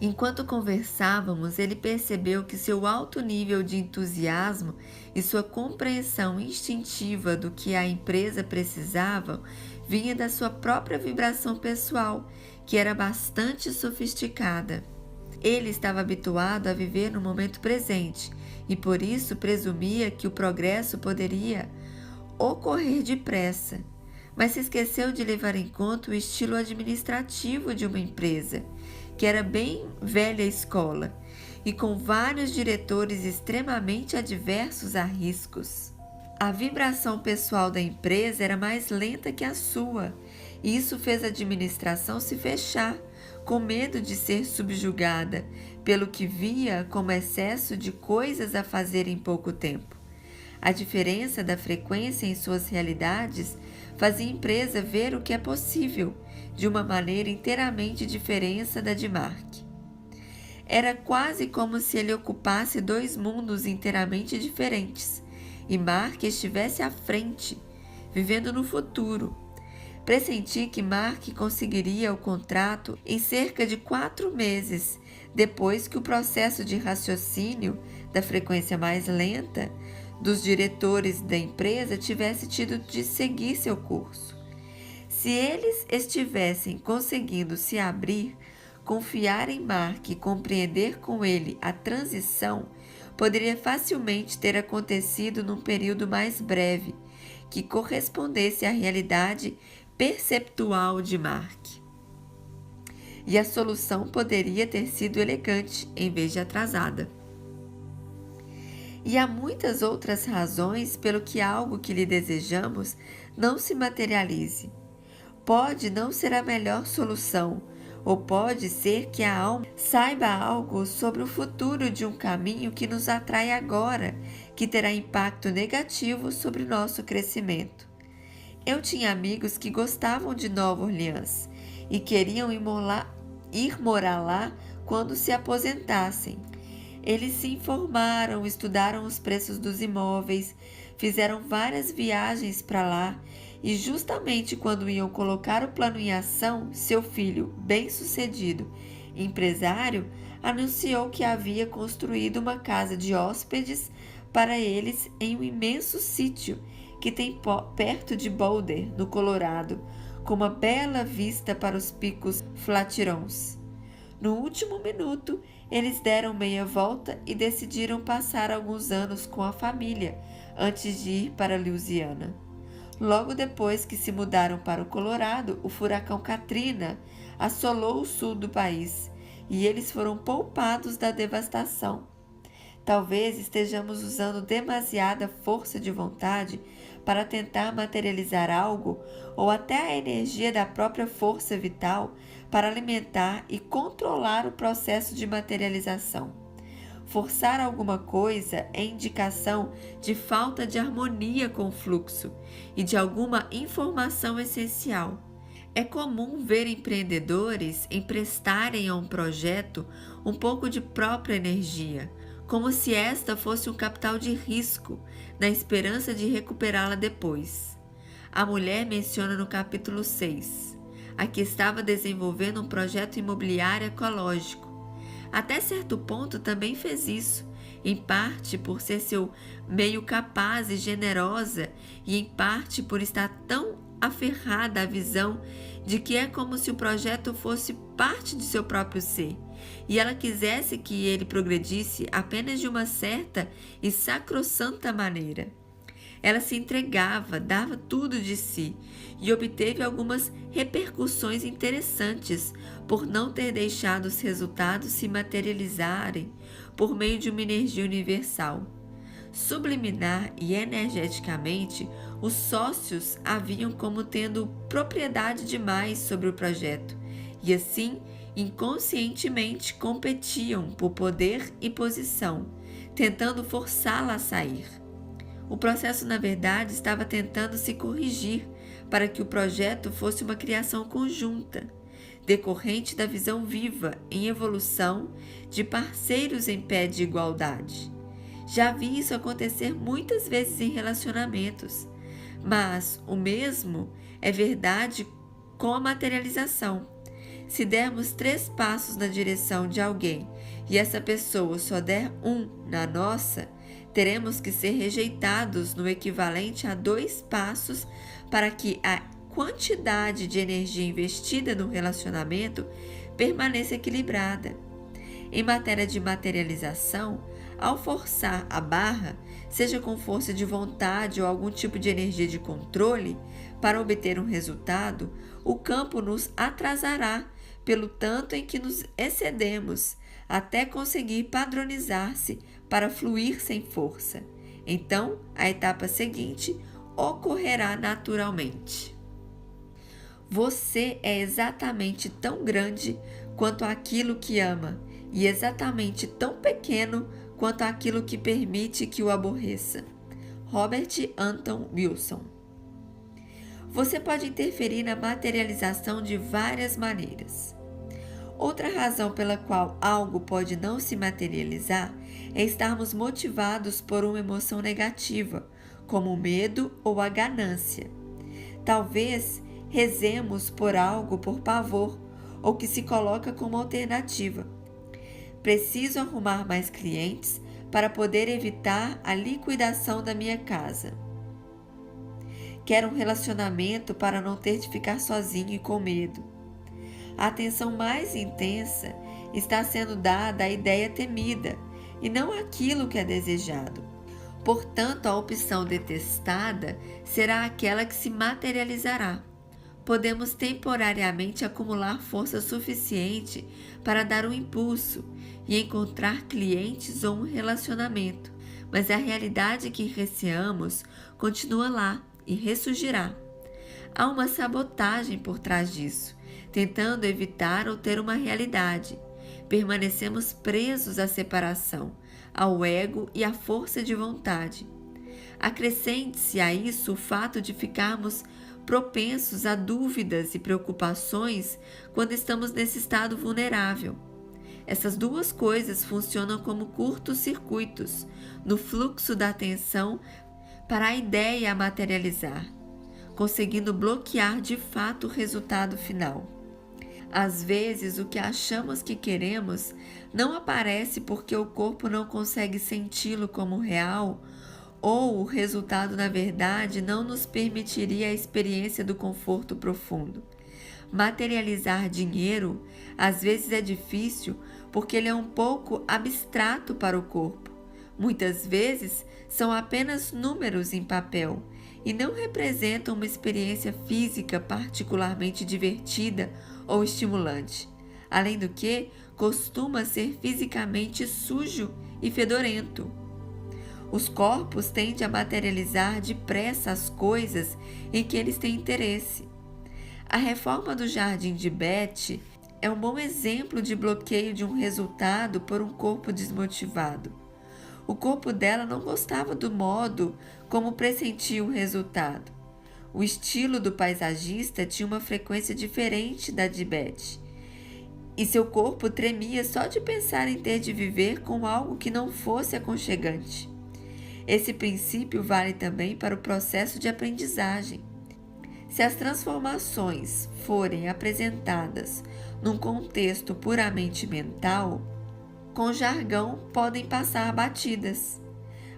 Enquanto conversávamos, ele percebeu que seu alto nível de entusiasmo e sua compreensão instintiva do que a empresa precisava vinha da sua própria vibração pessoal, que era bastante sofisticada. Ele estava habituado a viver no momento presente e por isso presumia que o progresso poderia ocorrer depressa, mas se esqueceu de levar em conta o estilo administrativo de uma empresa, que era bem velha escola e com vários diretores extremamente adversos a riscos. A vibração pessoal da empresa era mais lenta que a sua, e isso fez a administração se fechar, com medo de ser subjugada pelo que via como excesso de coisas a fazer em pouco tempo. A diferença da frequência em suas realidades fazia a empresa ver o que é possível, de uma maneira inteiramente diferente da de Mark. Era quase como se ele ocupasse 2 mundos inteiramente diferentes, e Mark estivesse à frente, vivendo no futuro. Pressenti que Mark conseguiria o contrato em cerca de 4 meses, depois que o processo de raciocínio da frequência mais lenta dos diretores da empresa tivesse tido de seguir seu curso. Se eles estivessem conseguindo se abrir, confiar em Mark e compreender com ele a transição, poderia facilmente ter acontecido num período mais breve, que correspondesse à realidade perceptual de Mark. e a solução poderia ter sido elegante em vez de atrasada. E há muitas outras razões pelo que algo que lhe desejamos não se materialize. Pode não ser a melhor solução, ou pode ser que a alma saiba algo sobre o futuro de um caminho que nos atrai agora, que terá impacto negativo sobre nosso crescimento. Eu tinha amigos que gostavam de Nova Orleans e queriam ir morar lá quando se aposentassem. Eles se informaram, estudaram os preços dos imóveis, fizeram várias viagens para lá e justamente quando iam colocar o plano em ação, seu filho, bem-sucedido, empresário, anunciou que havia construído uma casa de hóspedes para eles em um imenso sítio que tem perto de Boulder, no Colorado, com uma bela vista para os picos Flatirons. No último minuto, eles deram meia volta e decidiram passar alguns anos com a família antes de ir para Louisiana. Logo depois que se mudaram para o Colorado, o furacão Katrina assolou o sul do país e eles foram poupados da devastação. Talvez estejamos usando demasiada força de vontade para tentar materializar algo ou até a energia da própria força vital para alimentar e controlar o processo de materialização. Forçar alguma coisa é indicação de falta de harmonia com o fluxo e de alguma informação essencial. É comum ver empreendedores emprestarem a um projeto um pouco de própria energia, como se esta fosse um capital de risco, na esperança de recuperá-la depois. A mulher menciona no capítulo 6, a que estava desenvolvendo um projeto imobiliário ecológico. Até certo ponto também fez isso, em parte por ser seu meio capaz e generosa, e em parte por estar tão aferrada à visão de que é como se o projeto fosse parte de seu próprio ser, e ela quisesse que ele progredisse apenas de uma certa e sacrossanta maneira. Ela se entregava, dava tudo de si e obteve algumas repercussões interessantes por não ter deixado os resultados se materializarem por meio de uma energia universal. Subliminar e energeticamente, os sócios a viam como tendo propriedade demais sobre o projeto e assim, inconscientemente, competiam por poder e posição, tentando forçá-la a sair. O processo, na verdade, estava tentando se corrigir para que o projeto fosse uma criação conjunta, decorrente da visão viva em evolução de parceiros em pé de igualdade. Já vi isso acontecer muitas vezes em relacionamentos, mas o mesmo é verdade com a materialização. Se dermos 3 passos na direção de alguém e essa pessoa só der 1 na nossa, teremos que ser rejeitados no equivalente a 2 passos para que a quantidade de energia investida no relacionamento permaneça equilibrada. Em matéria de materialização, ao forçar a barra, seja com força de vontade ou algum tipo de energia de controle, para obter um resultado, o campo nos atrasará pelo tanto em que nos excedemos, até conseguir padronizar-se para fluir sem força. Então, a etapa seguinte ocorrerá naturalmente. Você é exatamente tão grande quanto aquilo que ama e exatamente tão pequeno quanto aquilo que permite que o aborreça. Robert Anton Wilson. Você pode interferir na materialização de várias maneiras. Outra razão pela qual algo pode não se materializar é estarmos motivados por uma emoção negativa, como o medo ou a ganância. Talvez rezemos por algo por pavor ou que se coloca como alternativa. Preciso arrumar mais clientes para poder evitar a liquidação da minha casa. Quero um relacionamento para não ter de ficar sozinho e com medo. A atenção mais intensa está sendo dada à ideia temida e não àquilo que é desejado. Portanto, a opção detestada será aquela que se materializará. Podemos temporariamente acumular força suficiente para dar um impulso e encontrar clientes ou um relacionamento, mas a realidade que receamos continua lá e ressurgirá. Há uma sabotagem por trás disso, tentando evitar ou ter uma realidade. Permanecemos presos à separação, ao ego e à força de vontade. Acrescente-se a isso o fato de ficarmos propensos a dúvidas e preocupações quando estamos nesse estado vulnerável. Essas duas coisas funcionam como curtos-circuitos no fluxo da atenção para a ideia a materializar, conseguindo bloquear de fato o resultado final. Às vezes, o que achamos que queremos não aparece porque o corpo não consegue senti-lo como real, ou o resultado, na verdade, não nos permitiria a experiência do conforto profundo. Materializar dinheiro às vezes é difícil porque ele é um pouco abstrato para o corpo. Muitas vezes são apenas números em papel e não representam uma experiência física particularmente divertida ou estimulante. Além do que, costuma ser fisicamente sujo e fedorento. Os corpos tendem a materializar depressa as coisas em que eles têm interesse. A reforma do Jardim de Beth é um bom exemplo de bloqueio de um resultado por um corpo desmotivado. O corpo dela não gostava do modo como pressentia o resultado. O estilo do paisagista tinha uma frequência diferente da de Beth, e seu corpo tremia só de pensar em ter de viver com algo que não fosse aconchegante. Esse princípio vale também para o processo de aprendizagem. Se as transformações forem apresentadas num contexto puramente mental, com jargão podem passar batidas.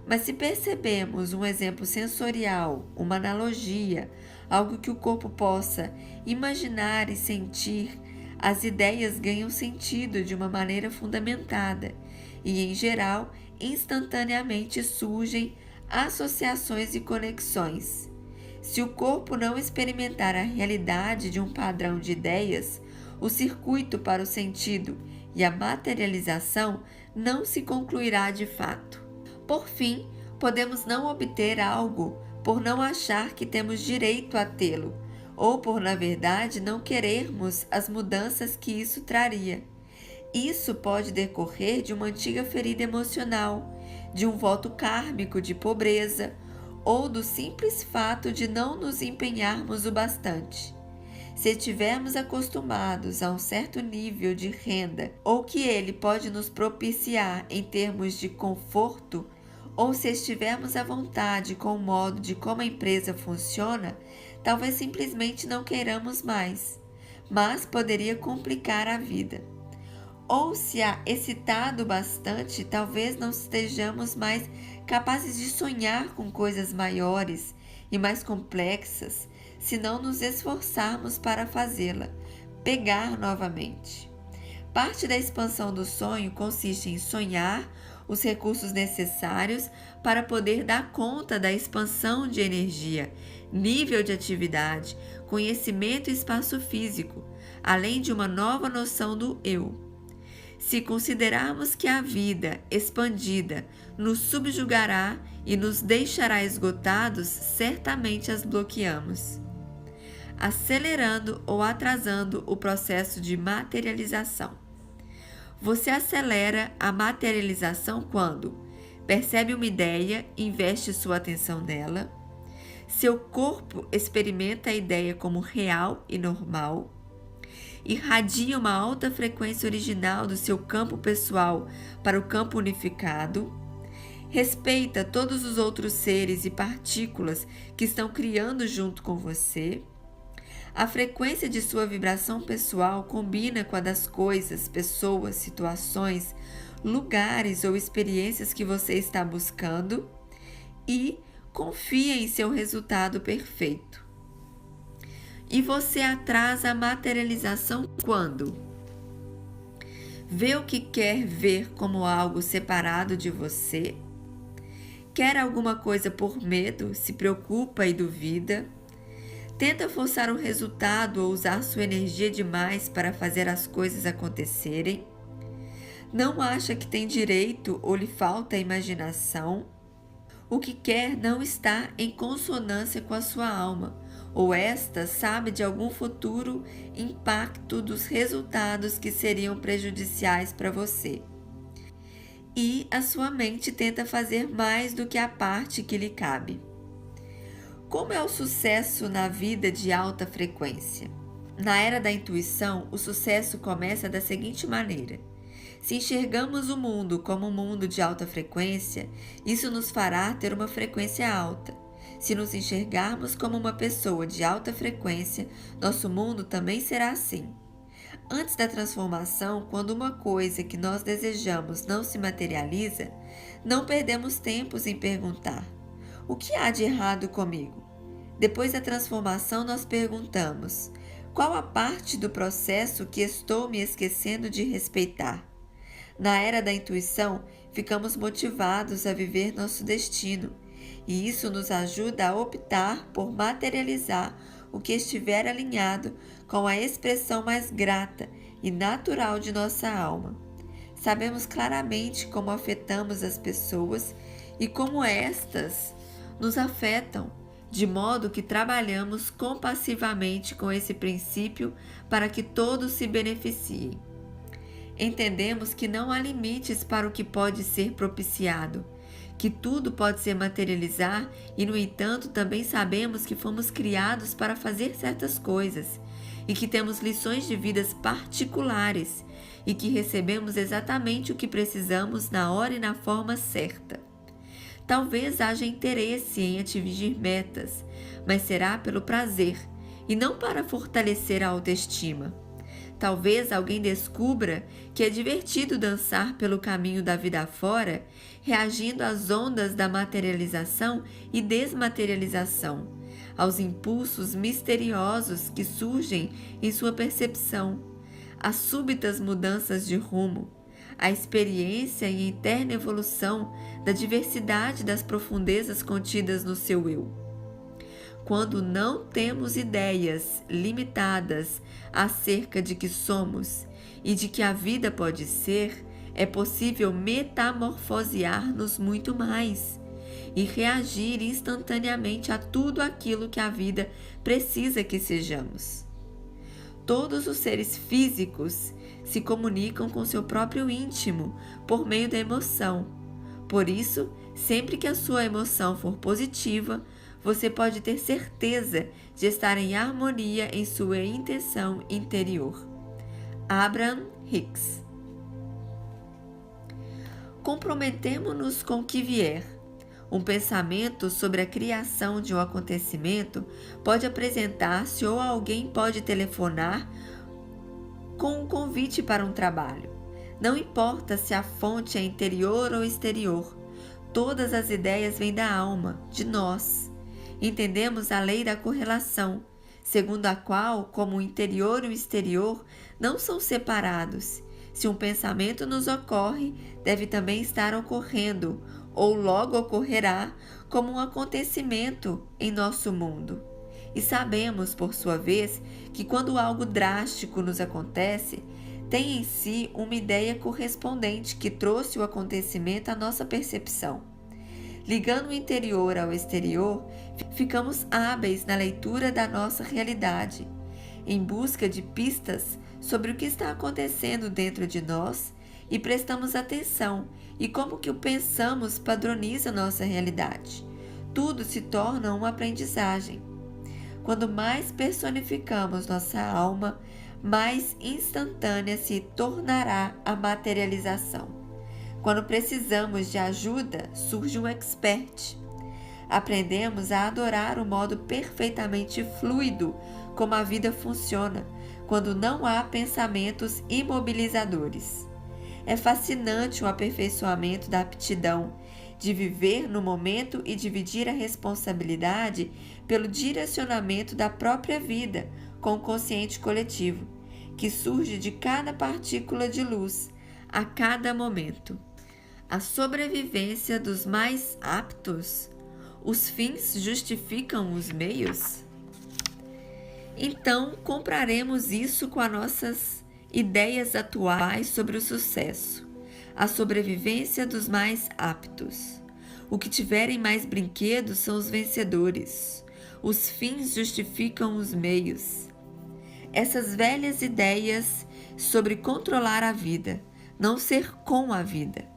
Mas se percebemos um exemplo sensorial, uma analogia, algo que o corpo possa imaginar e sentir, as ideias ganham sentido de uma maneira fundamentada e, em geral, instantaneamente surgem associações e conexões. Se o corpo não experimentar a realidade de um padrão de ideias, o circuito para o sentido e a materialização não se concluirá de fato. Por fim, podemos não obter algo por não achar que temos direito a tê-lo, ou por, na verdade, não querermos as mudanças que isso traria. Isso pode decorrer de uma antiga ferida emocional, de um voto kármico de pobreza, ou do simples fato de não nos empenharmos o bastante. Se estivermos acostumados a um certo nível de renda, ou que ele pode nos propiciar em termos de conforto, ou se estivermos à vontade com o modo de como a empresa funciona, talvez simplesmente não queiramos mais, mas poderia complicar a vida. Ou se há excitado bastante, talvez não estejamos mais capazes de sonhar com coisas maiores e mais complexas, se não nos esforçarmos para fazê-la, pegar novamente. Parte da expansão do sonho consiste em sonhar os recursos necessários para poder dar conta da expansão de energia, nível de atividade, conhecimento e espaço físico, além de uma nova noção do eu. Se considerarmos que a vida expandida nos subjugará e nos deixará esgotados, certamente as bloqueamos, acelerando ou atrasando o processo de materialização. Você acelera a materialização quando percebe uma ideia e investe sua atenção nela, seu corpo experimenta a ideia como real e normal, irradia uma alta frequência original do seu campo pessoal para o campo unificado, respeita todos os outros seres e partículas que estão criando junto com você. A frequência de sua vibração pessoal combina com a das coisas, pessoas, situações, lugares ou experiências que você está buscando e confia em seu resultado perfeito. E você atrasa a materialização quando vê o que quer ver como algo separado de você, quer alguma coisa por medo, se preocupa e duvida, Tenta forçar um resultado ou usar sua energia demais para fazer as coisas acontecerem? Não acha que tem direito ou lhe falta imaginação? O que quer não está em consonância com a sua alma, ou esta sabe de algum futuro impacto dos resultados que seriam prejudiciais para você. E a sua mente tenta fazer mais do que a parte que lhe cabe. Como é o sucesso na vida de alta frequência? Na era da intuição, o sucesso começa da seguinte maneira: se enxergamos o mundo como um mundo de alta frequência, isso nos fará ter uma frequência alta. Se nos enxergarmos como uma pessoa de alta frequência, nosso mundo também será assim. Antes da transformação, quando uma coisa que nós desejamos não se materializa, não perdemos tempo em perguntar: o que há de errado comigo? Depois da transformação, nós perguntamos: qual a parte do processo que estou me esquecendo de respeitar? Na era da intuição, ficamos motivados a viver nosso destino, e isso nos ajuda a optar por materializar o que estiver alinhado com a expressão mais grata e natural de nossa alma. Sabemos claramente como afetamos as pessoas e como estas nos afetam, de modo que trabalhamos compassivamente com esse princípio para que todos se beneficiem. Entendemos que não há limites para o que pode ser propiciado, que tudo pode se materializar e, no entanto, também sabemos que fomos criados para fazer certas coisas e que temos lições de vidas particulares e que recebemos exatamente o que precisamos na hora e na forma certa. Talvez haja interesse em atingir metas, mas será pelo prazer e não para fortalecer a autoestima. Talvez alguém descubra que é divertido dançar pelo caminho da vida afora, reagindo às ondas da materialização e desmaterialização, aos impulsos misteriosos que surgem em sua percepção, às súbitas mudanças de rumo, à experiência e eterna evolução da diversidade das profundezas contidas no seu eu. Quando não temos ideias limitadas acerca de que somos e de que a vida pode ser, é possível metamorfosear-nos muito mais e reagir instantaneamente a tudo aquilo que a vida precisa que sejamos. Todos os seres físicos se comunicam com seu próprio íntimo por meio da emoção. Por isso, sempre que a sua emoção for positiva, você pode ter certeza de estar em harmonia em sua intenção interior. Abraham Hicks. Comprometemo-nos com o que vier. Um pensamento sobre a criação de um acontecimento pode apresentar-se ou alguém pode telefonar com um convite para um trabalho. Não importa se a fonte é interior ou exterior, todas as ideias vêm da alma, de nós. Entendemos a lei da correlação, segundo a qual, como o interior e o exterior não são separados, se um pensamento nos ocorre, deve também estar ocorrendo, ou logo ocorrerá, como um acontecimento em nosso mundo. E sabemos, por sua vez, que quando algo drástico nos acontece, tem em si uma ideia correspondente que trouxe o acontecimento à nossa percepção. Ligando o interior ao exterior, ficamos hábeis na leitura da nossa realidade, em busca de pistas sobre o que está acontecendo dentro de nós e prestamos atenção e como que o pensamos padroniza nossa realidade. Tudo se torna uma aprendizagem. Quando mais personificamos nossa alma, mais instantânea se tornará a materialização. Quando precisamos de ajuda, surge um expert. Aprendemos a adorar o modo perfeitamente fluido como a vida funciona, quando não há pensamentos imobilizadores. É fascinante o aperfeiçoamento da aptidão de viver no momento e dividir a responsabilidade pelo direcionamento da própria vida com o consciente coletivo, que surge de cada partícula de luz a cada momento. A sobrevivência dos mais aptos? Os fins justificam os meios? Então, compraremos isso com as nossas ideias atuais sobre o sucesso, a sobrevivência dos mais aptos. O que tiverem mais brinquedos são os vencedores. Os fins justificam os meios. Essas velhas ideias sobre controlar a vida, não ser com a vida.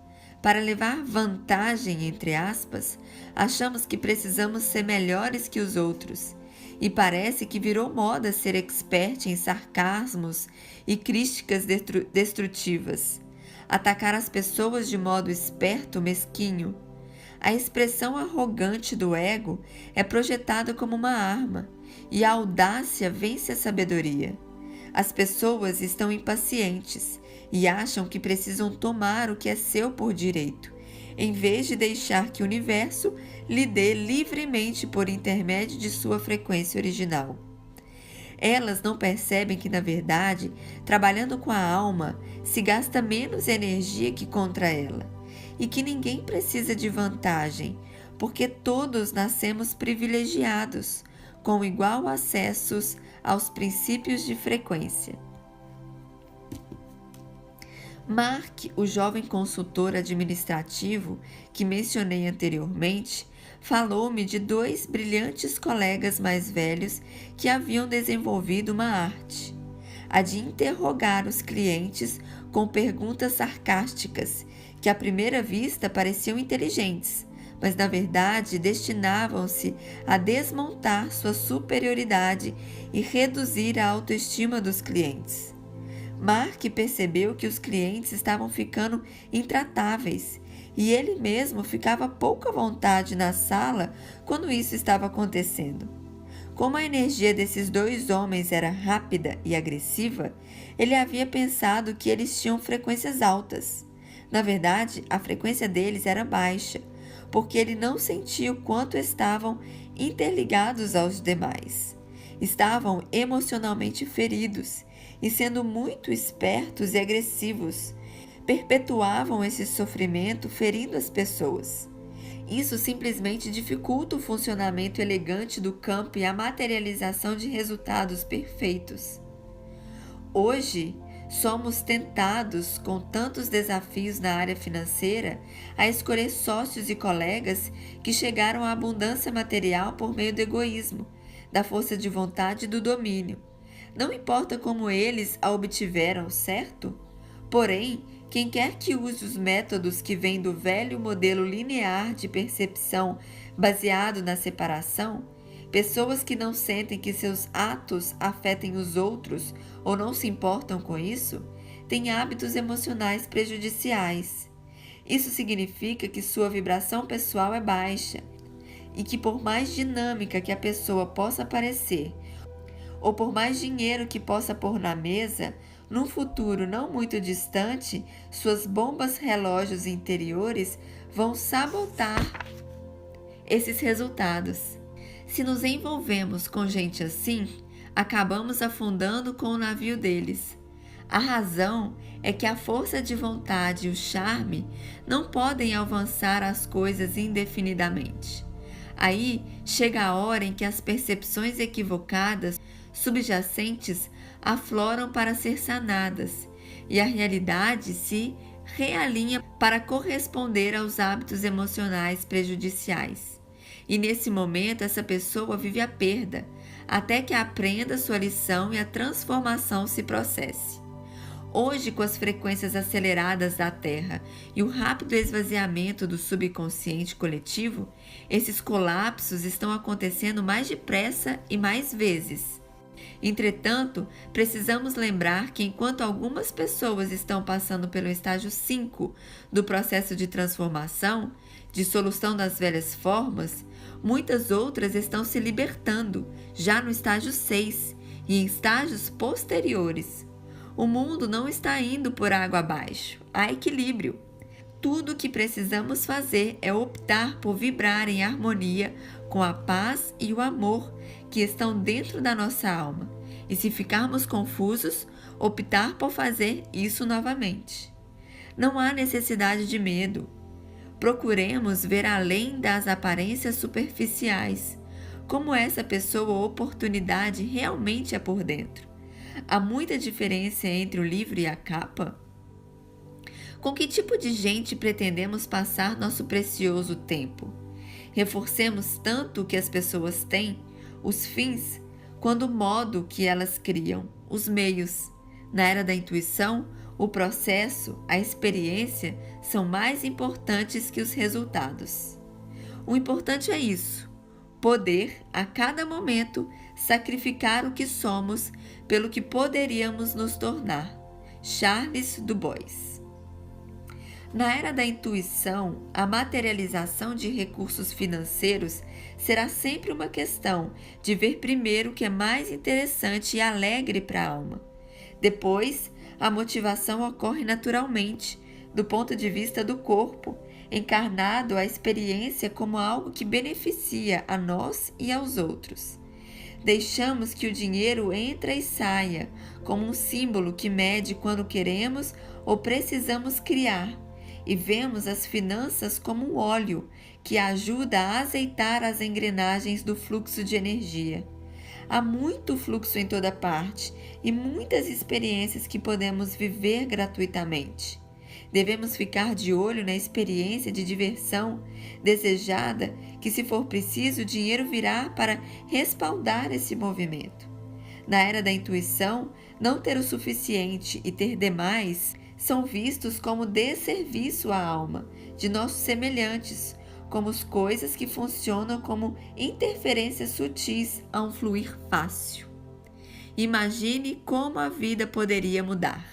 Para levar vantagem, entre aspas, achamos que precisamos ser melhores que os outros. E parece que virou moda ser expert em sarcasmos e críticas destrutivas. Atacar as pessoas de modo esperto, mesquinho. A expressão arrogante do ego é projetada como uma arma, e a audácia vence a sabedoria. As pessoas estão impacientes e acham que precisam tomar o que é seu por direito, em vez de deixar que o universo lhe dê livremente por intermédio de sua frequência original. Elas não percebem que, na verdade, trabalhando com a alma, se gasta menos energia que contra ela, e que ninguém precisa de vantagem, porque todos nascemos privilegiados, com igual acesso aos princípios de frequência. Mark, o jovem consultor administrativo que mencionei anteriormente, falou-me de 2 brilhantes colegas mais velhos que haviam desenvolvido uma arte, a de interrogar os clientes com perguntas sarcásticas que à primeira vista pareciam inteligentes, mas na verdade destinavam-se a desmontar sua superioridade e reduzir a autoestima dos clientes. Mark percebeu que os clientes estavam ficando intratáveis e ele mesmo ficava pouco à vontade na sala quando isso estava acontecendo. Como a energia desses 2 homens era rápida e agressiva, ele havia pensado que eles tinham frequências altas. Na verdade, a frequência deles era baixa, porque ele não sentia o quanto estavam interligados aos demais. Estavam emocionalmente feridos e, sendo muito espertos e agressivos, perpetuavam esse sofrimento ferindo as pessoas. Isso simplesmente dificulta o funcionamento elegante do campo e a materialização de resultados perfeitos. Hoje, somos tentados, com tantos desafios na área financeira, a escolher sócios e colegas que chegaram à abundância material por meio do egoísmo, da força de vontade e do domínio. Não importa como eles a obtiveram, certo? Porém, quem quer que use os métodos que vêm do velho modelo linear de percepção baseado na separação, pessoas que não sentem que seus atos afetem os outros ou não se importam com isso, têm hábitos emocionais prejudiciais. Isso significa que sua vibração pessoal é baixa e que, por mais dinâmica que a pessoa possa parecer, ou por mais dinheiro que possa pôr na mesa, num futuro não muito distante, suas bombas relógios interiores vão sabotar esses resultados. Se nos envolvemos com gente assim, acabamos afundando com o navio deles. A razão é que a força de vontade e o charme não podem avançar as coisas indefinidamente. Aí chega a hora em que as percepções equivocadas subjacentes afloram para ser sanadas e a realidade se realinha para corresponder aos hábitos emocionais prejudiciais. E nesse momento essa pessoa vive a perda, até que aprenda sua lição e a transformação se processe. Hoje, com as frequências aceleradas da Terra e o rápido esvaziamento do subconsciente coletivo, esses colapsos estão acontecendo mais depressa e mais vezes. Entretanto, precisamos lembrar que enquanto algumas pessoas estão passando pelo estágio 5 do processo de transformação, dissolução das velhas formas, muitas outras estão se libertando, já no estágio 6 e em estágios posteriores. O mundo não está indo por água abaixo, há equilíbrio. Tudo o que precisamos fazer é optar por vibrar em harmonia com a paz e o amor que estão dentro da nossa alma. E se ficarmos confusos, optar por fazer isso novamente. Não há necessidade de medo. Procuremos ver além das aparências superficiais. como essa pessoa ou oportunidade realmente é por dentro. Há muita diferença entre o livro e a capa? Com que tipo de gente pretendemos passar nosso precioso tempo? Reforcemos tanto o que as pessoas têm, os fins, quanto o modo que elas criam, os meios. Na era da intuição, o processo, a experiência são mais importantes que os resultados. O importante é isso: poder, a cada momento, sacrificar o que somos pelo que poderíamos nos tornar. Charles Dubois. Na era da intuição, a materialização de recursos financeiros será sempre uma questão de ver primeiro o que é mais interessante e alegre para a alma. Depois, a motivação ocorre naturalmente, do ponto de vista do corpo, encarnado a experiência como algo que beneficia a nós e aos outros. Deixamos que o dinheiro entre e saia, como um símbolo que mede quando queremos ou precisamos criar, e vemos as finanças como um óleo que ajuda a azeitar as engrenagens do fluxo de energia. Há muito fluxo em toda parte e muitas experiências que podemos viver gratuitamente. Devemos ficar de olho na experiência de diversão desejada, que, se for preciso, o dinheiro virá para respaldar esse movimento. Na era da intuição, não ter o suficiente e ter demais são vistos como desserviço à alma de nossos semelhantes, como as coisas que funcionam como interferências sutis a um fluir fácil. Imagine como a vida poderia mudar.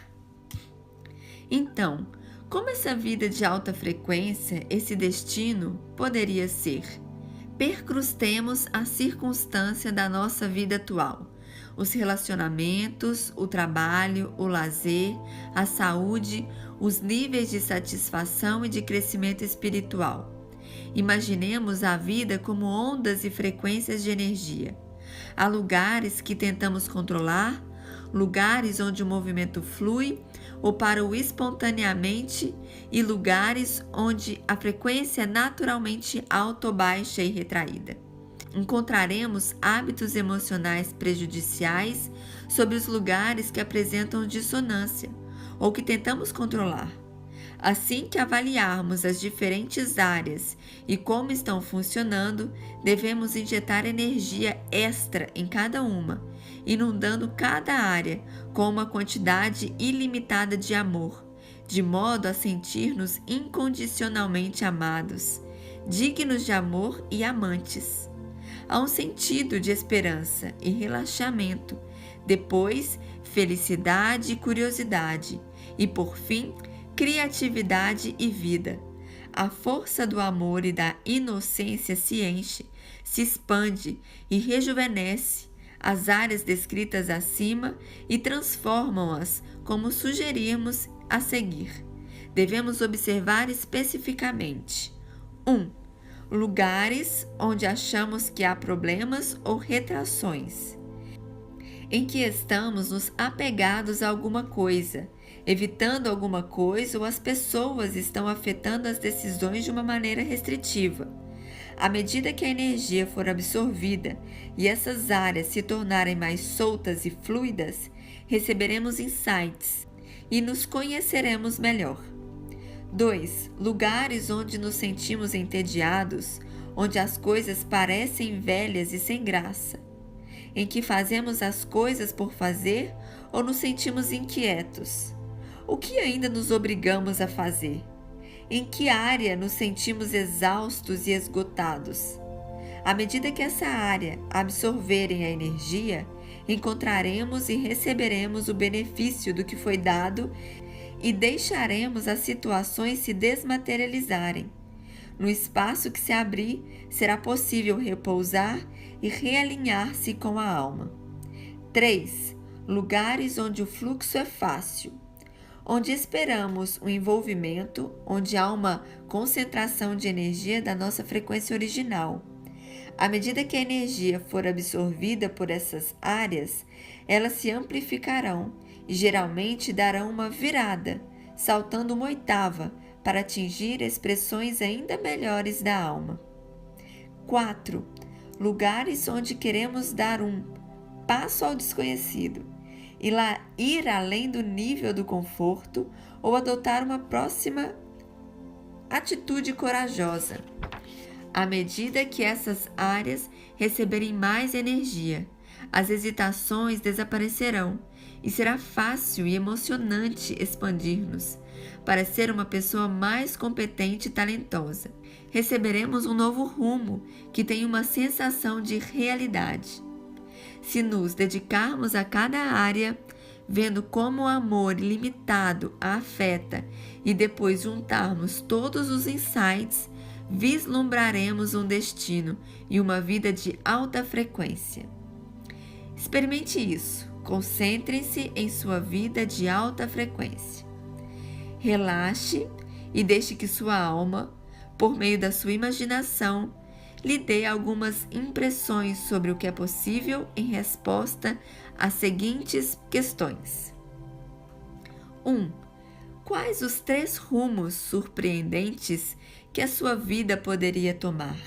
Então, como essa vida de alta frequência, esse destino, poderia ser? Percrustemos a circunstância da nossa vida atual. Os relacionamentos, o trabalho, o lazer, a saúde, os níveis de satisfação e de crescimento espiritual. Imaginemos a vida como ondas e frequências de energia. Há lugares que tentamos controlar, lugares onde o movimento flui ou para o espontaneamente, e lugares onde a frequência é naturalmente alta ou baixa e retraída. Encontraremos hábitos emocionais prejudiciais sobre os lugares que apresentam dissonância ou que tentamos controlar. Assim que avaliarmos as diferentes áreas e como estão funcionando, devemos injetar energia extra em cada uma, inundando cada área com uma quantidade ilimitada de amor, de modo a sentir-nos incondicionalmente amados, dignos de amor e amantes. Há um sentido de esperança e relaxamento, depois felicidade e curiosidade, e por fim, criatividade e vida. A força do amor e da inocência se enche, se expande e rejuvenesce as áreas descritas acima e transformam-as como sugerimos a seguir. Devemos observar especificamente: 1. Lugares onde achamos que há problemas ou retrações, em que estamos nos apegados a alguma coisa, evitando alguma coisa, ou as pessoas estão afetando as decisões de uma maneira restritiva. À medida que a energia for absorvida e essas áreas se tornarem mais soltas e fluidas, receberemos insights e nos conheceremos melhor. 2. Lugares onde nos sentimos entediados, onde as coisas parecem velhas e sem graça, em que fazemos as coisas por fazer ou nos sentimos inquietos. O que ainda nos obrigamos a fazer? Em que área nos sentimos exaustos e esgotados? À medida que essa área absorverem a energia, encontraremos e receberemos o benefício do que foi dado e deixaremos as situações se desmaterializarem. No espaço que se abrir, será possível repousar e realinhar-se com a alma. 3. Lugares onde o fluxo é fácil, onde esperamos o envolvimento, onde há uma concentração de energia da nossa frequência original. À medida que a energia for absorvida por essas áreas, elas se amplificarão e geralmente darão uma virada, saltando uma oitava, para atingir expressões ainda melhores da alma. 4. lugares onde queremos dar um passo ao desconhecido, e lá ir além do nível do conforto ou adotar uma próxima atitude corajosa. À medida que essas áreas receberem mais energia, as hesitações desaparecerão e será fácil e emocionante expandir-nos para ser uma pessoa mais competente e talentosa. Receberemos um novo rumo que tem uma sensação de realidade. Se nos dedicarmos a cada área, vendo como o amor ilimitado a afeta e depois juntarmos todos os insights, vislumbraremos um destino e uma vida de alta frequência. Experimente isso. Concentre-se em sua vida de alta frequência. Relaxe e deixe que sua alma, por meio da sua imaginação, lhe dê algumas impressões sobre o que é possível em resposta às seguintes questões. 1. Quais os 3 rumos surpreendentes que a sua vida poderia tomar?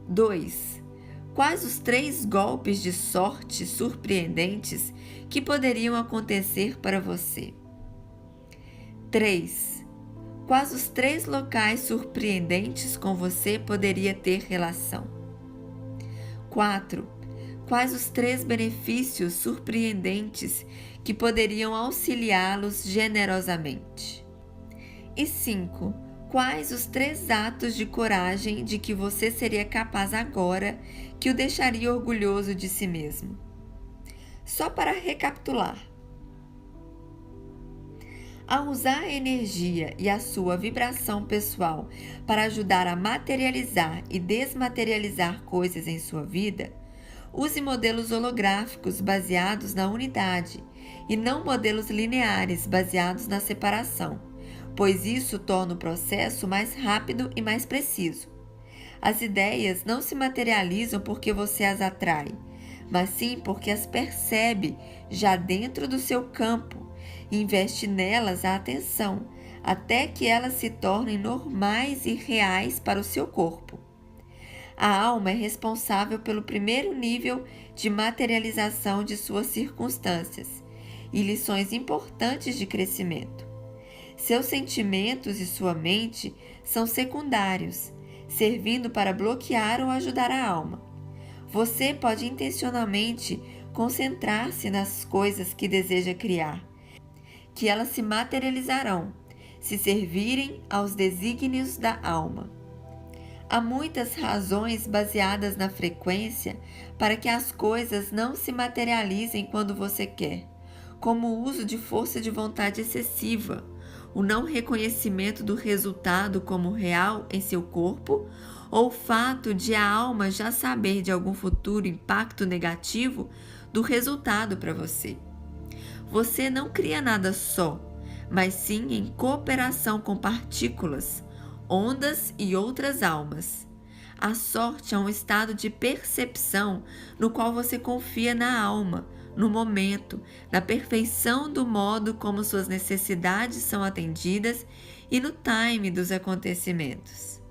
2. Quais os 3 golpes de sorte surpreendentes que poderiam acontecer para você? 3. Quais os 3 locais surpreendentes com você poderia ter relação? 4. Quais os 3 benefícios surpreendentes que poderiam auxiliá-los generosamente? E 5. Quais os 3 atos de coragem de que você seria capaz agora que o deixaria orgulhoso de si mesmo? Só para recapitular. Ao usar a energia e a sua vibração pessoal para ajudar a materializar e desmaterializar coisas em sua vida, use modelos holográficos baseados na unidade e não modelos lineares baseados na separação, pois isso torna o processo mais rápido e mais preciso. As ideias não se materializam porque você as atrai, mas sim porque as percebe já dentro do seu campo e investe nelas a atenção, até que elas se tornem normais e reais para o seu corpo. A alma é responsável pelo primeiro nível de materialização de suas circunstâncias e lições importantes de crescimento. Seus sentimentos e sua mente são secundários, servindo para bloquear ou ajudar a alma. Você pode intencionalmente concentrar-se nas coisas que deseja criar, que elas se materializarão, se servirem aos desígnios da alma. Há muitas razões baseadas na frequência para que as coisas não se materializem quando você quer, como o uso de força de vontade excessiva, o não reconhecimento do resultado como real em seu corpo, ou o fato de a alma já saber de algum futuro impacto negativo do resultado para você. Você não cria nada só, mas sim em cooperação com partículas, ondas e outras almas. A sorte é um estado de percepção no qual você confia na alma, no momento, na perfeição do modo como suas necessidades são atendidas e no time dos acontecimentos.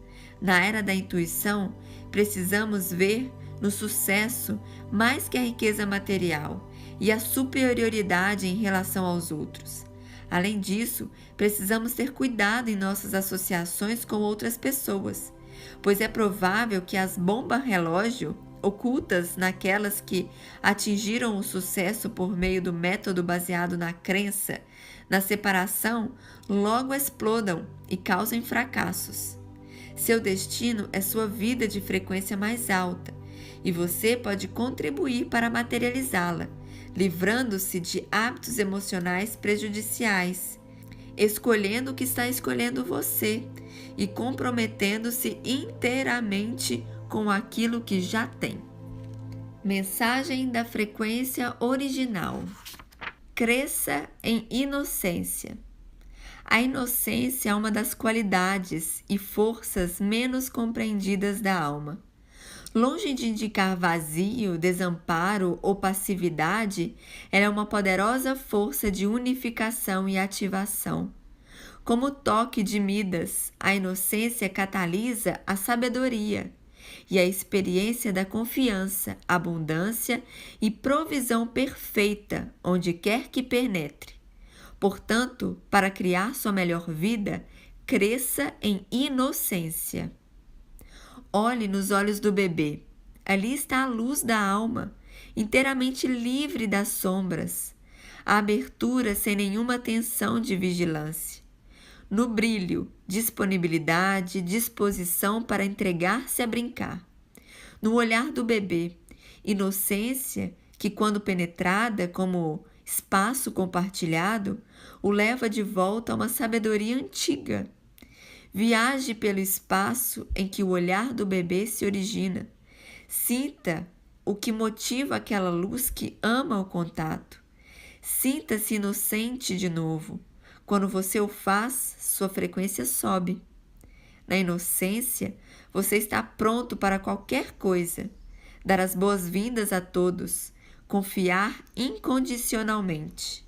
Na era da intuição, precisamos ver no sucesso mais que a riqueza material e a superioridade em relação aos outros. Além disso, precisamos ter cuidado em nossas associações com outras pessoas, pois é provável que as bombas-relógio, ocultas naquelas que atingiram o sucesso por meio do método baseado na crença, na separação, logo explodam e causem fracassos. Seu destino é sua vida de frequência mais alta, e você pode contribuir para materializá-la, livrando-se de hábitos emocionais prejudiciais, escolhendo o que está escolhendo você e comprometendo-se inteiramente com aquilo que já tem. Mensagem da frequência original. Cresça em inocência. A inocência é uma das qualidades e forças menos compreendidas da alma. Longe de indicar vazio, desamparo ou passividade, ela é uma poderosa força de unificação e ativação. Como o toque de Midas, a inocência catalisa a sabedoria e a experiência da confiança, abundância e provisão perfeita onde quer que penetre. Portanto, para criar sua melhor vida, cresça em inocência. Olhe nos olhos do bebê. Ali está a luz da alma, inteiramente livre das sombras, a abertura sem nenhuma tensão de vigilância. No brilho, disponibilidade, disposição para entregar-se a brincar. No olhar do bebê, inocência que, quando penetrada como espaço compartilhado, o leva de volta a uma sabedoria antiga. Viaje pelo espaço em que o olhar do bebê se origina. Sinta o que motiva aquela luz que ama o contato. Sinta-se inocente de novo. Quando você o faz, sua frequência sobe. Na inocência, você está pronto para qualquer coisa. Dar as boas-vindas a todos. Confiar incondicionalmente.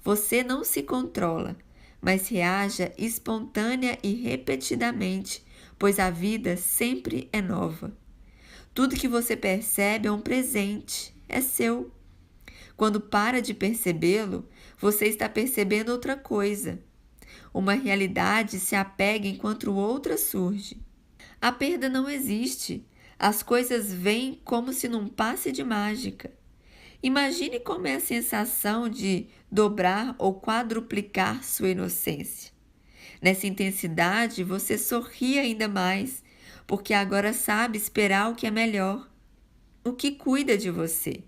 Você não se controla, mas reaja espontânea e repetidamente, pois a vida sempre é nova. Tudo que você percebe é um presente, é seu. Quando para de percebê-lo, você está percebendo outra coisa. Uma realidade se apega enquanto outra surge. A perda não existe. As coisas vêm como se num passe de mágica. Imagine como é a sensação de dobrar ou quadruplicar sua inocência. Nessa intensidade, você sorri ainda mais, porque agora sabe esperar o que é melhor, o que cuida de você.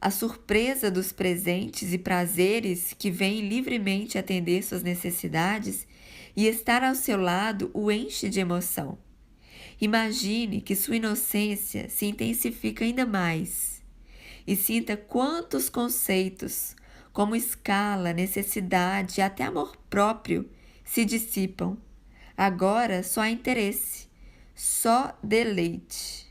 A surpresa dos presentes e prazeres que vêm livremente atender suas necessidades e estar ao seu lado o enche de emoção. Imagine que sua inocência se intensifica ainda mais e sinta quantos conceitos, como escala, necessidade e até amor próprio, se dissipam. Agora só há interesse, só deleite.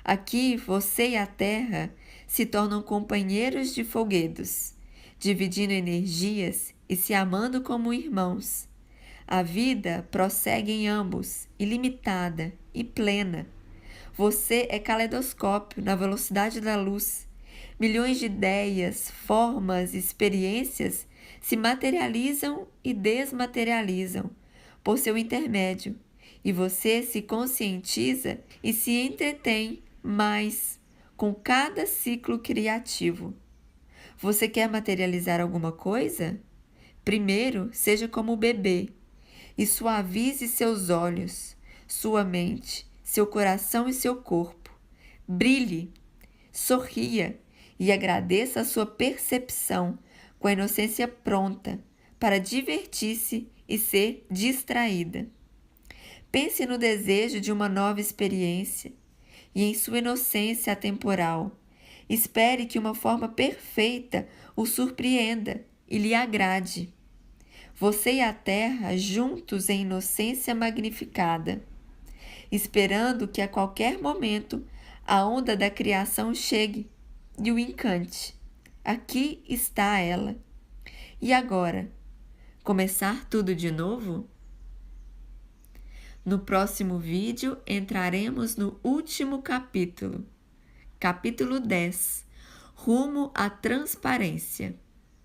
Aqui você e a Terra se tornam companheiros de folguedos, dividindo energias e se amando como irmãos. A vida prossegue em ambos, ilimitada e plena. Você é caleidoscópio na velocidade da luz. Milhões de ideias, formas, experiências se materializam e desmaterializam por seu intermédio, e você se conscientiza e se entretém mais com cada ciclo criativo. Você quer materializar alguma coisa? Primeiro, seja como o bebê e suavize seus olhos, sua mente, seu coração e seu corpo. Brilhe, sorria e agradeça a sua percepção com a inocência pronta para divertir-se e ser distraída. Pense no desejo de uma nova experiência e em sua inocência atemporal. Espere que uma forma perfeita o surpreenda e lhe agrade. Você e a Terra juntos em inocência magnificada, esperando que a qualquer momento a onda da criação chegue e o encante. Aqui está ela. E agora? Começar tudo de novo? No próximo vídeo entraremos no último capítulo, capítulo 10, Rumo à Transparência.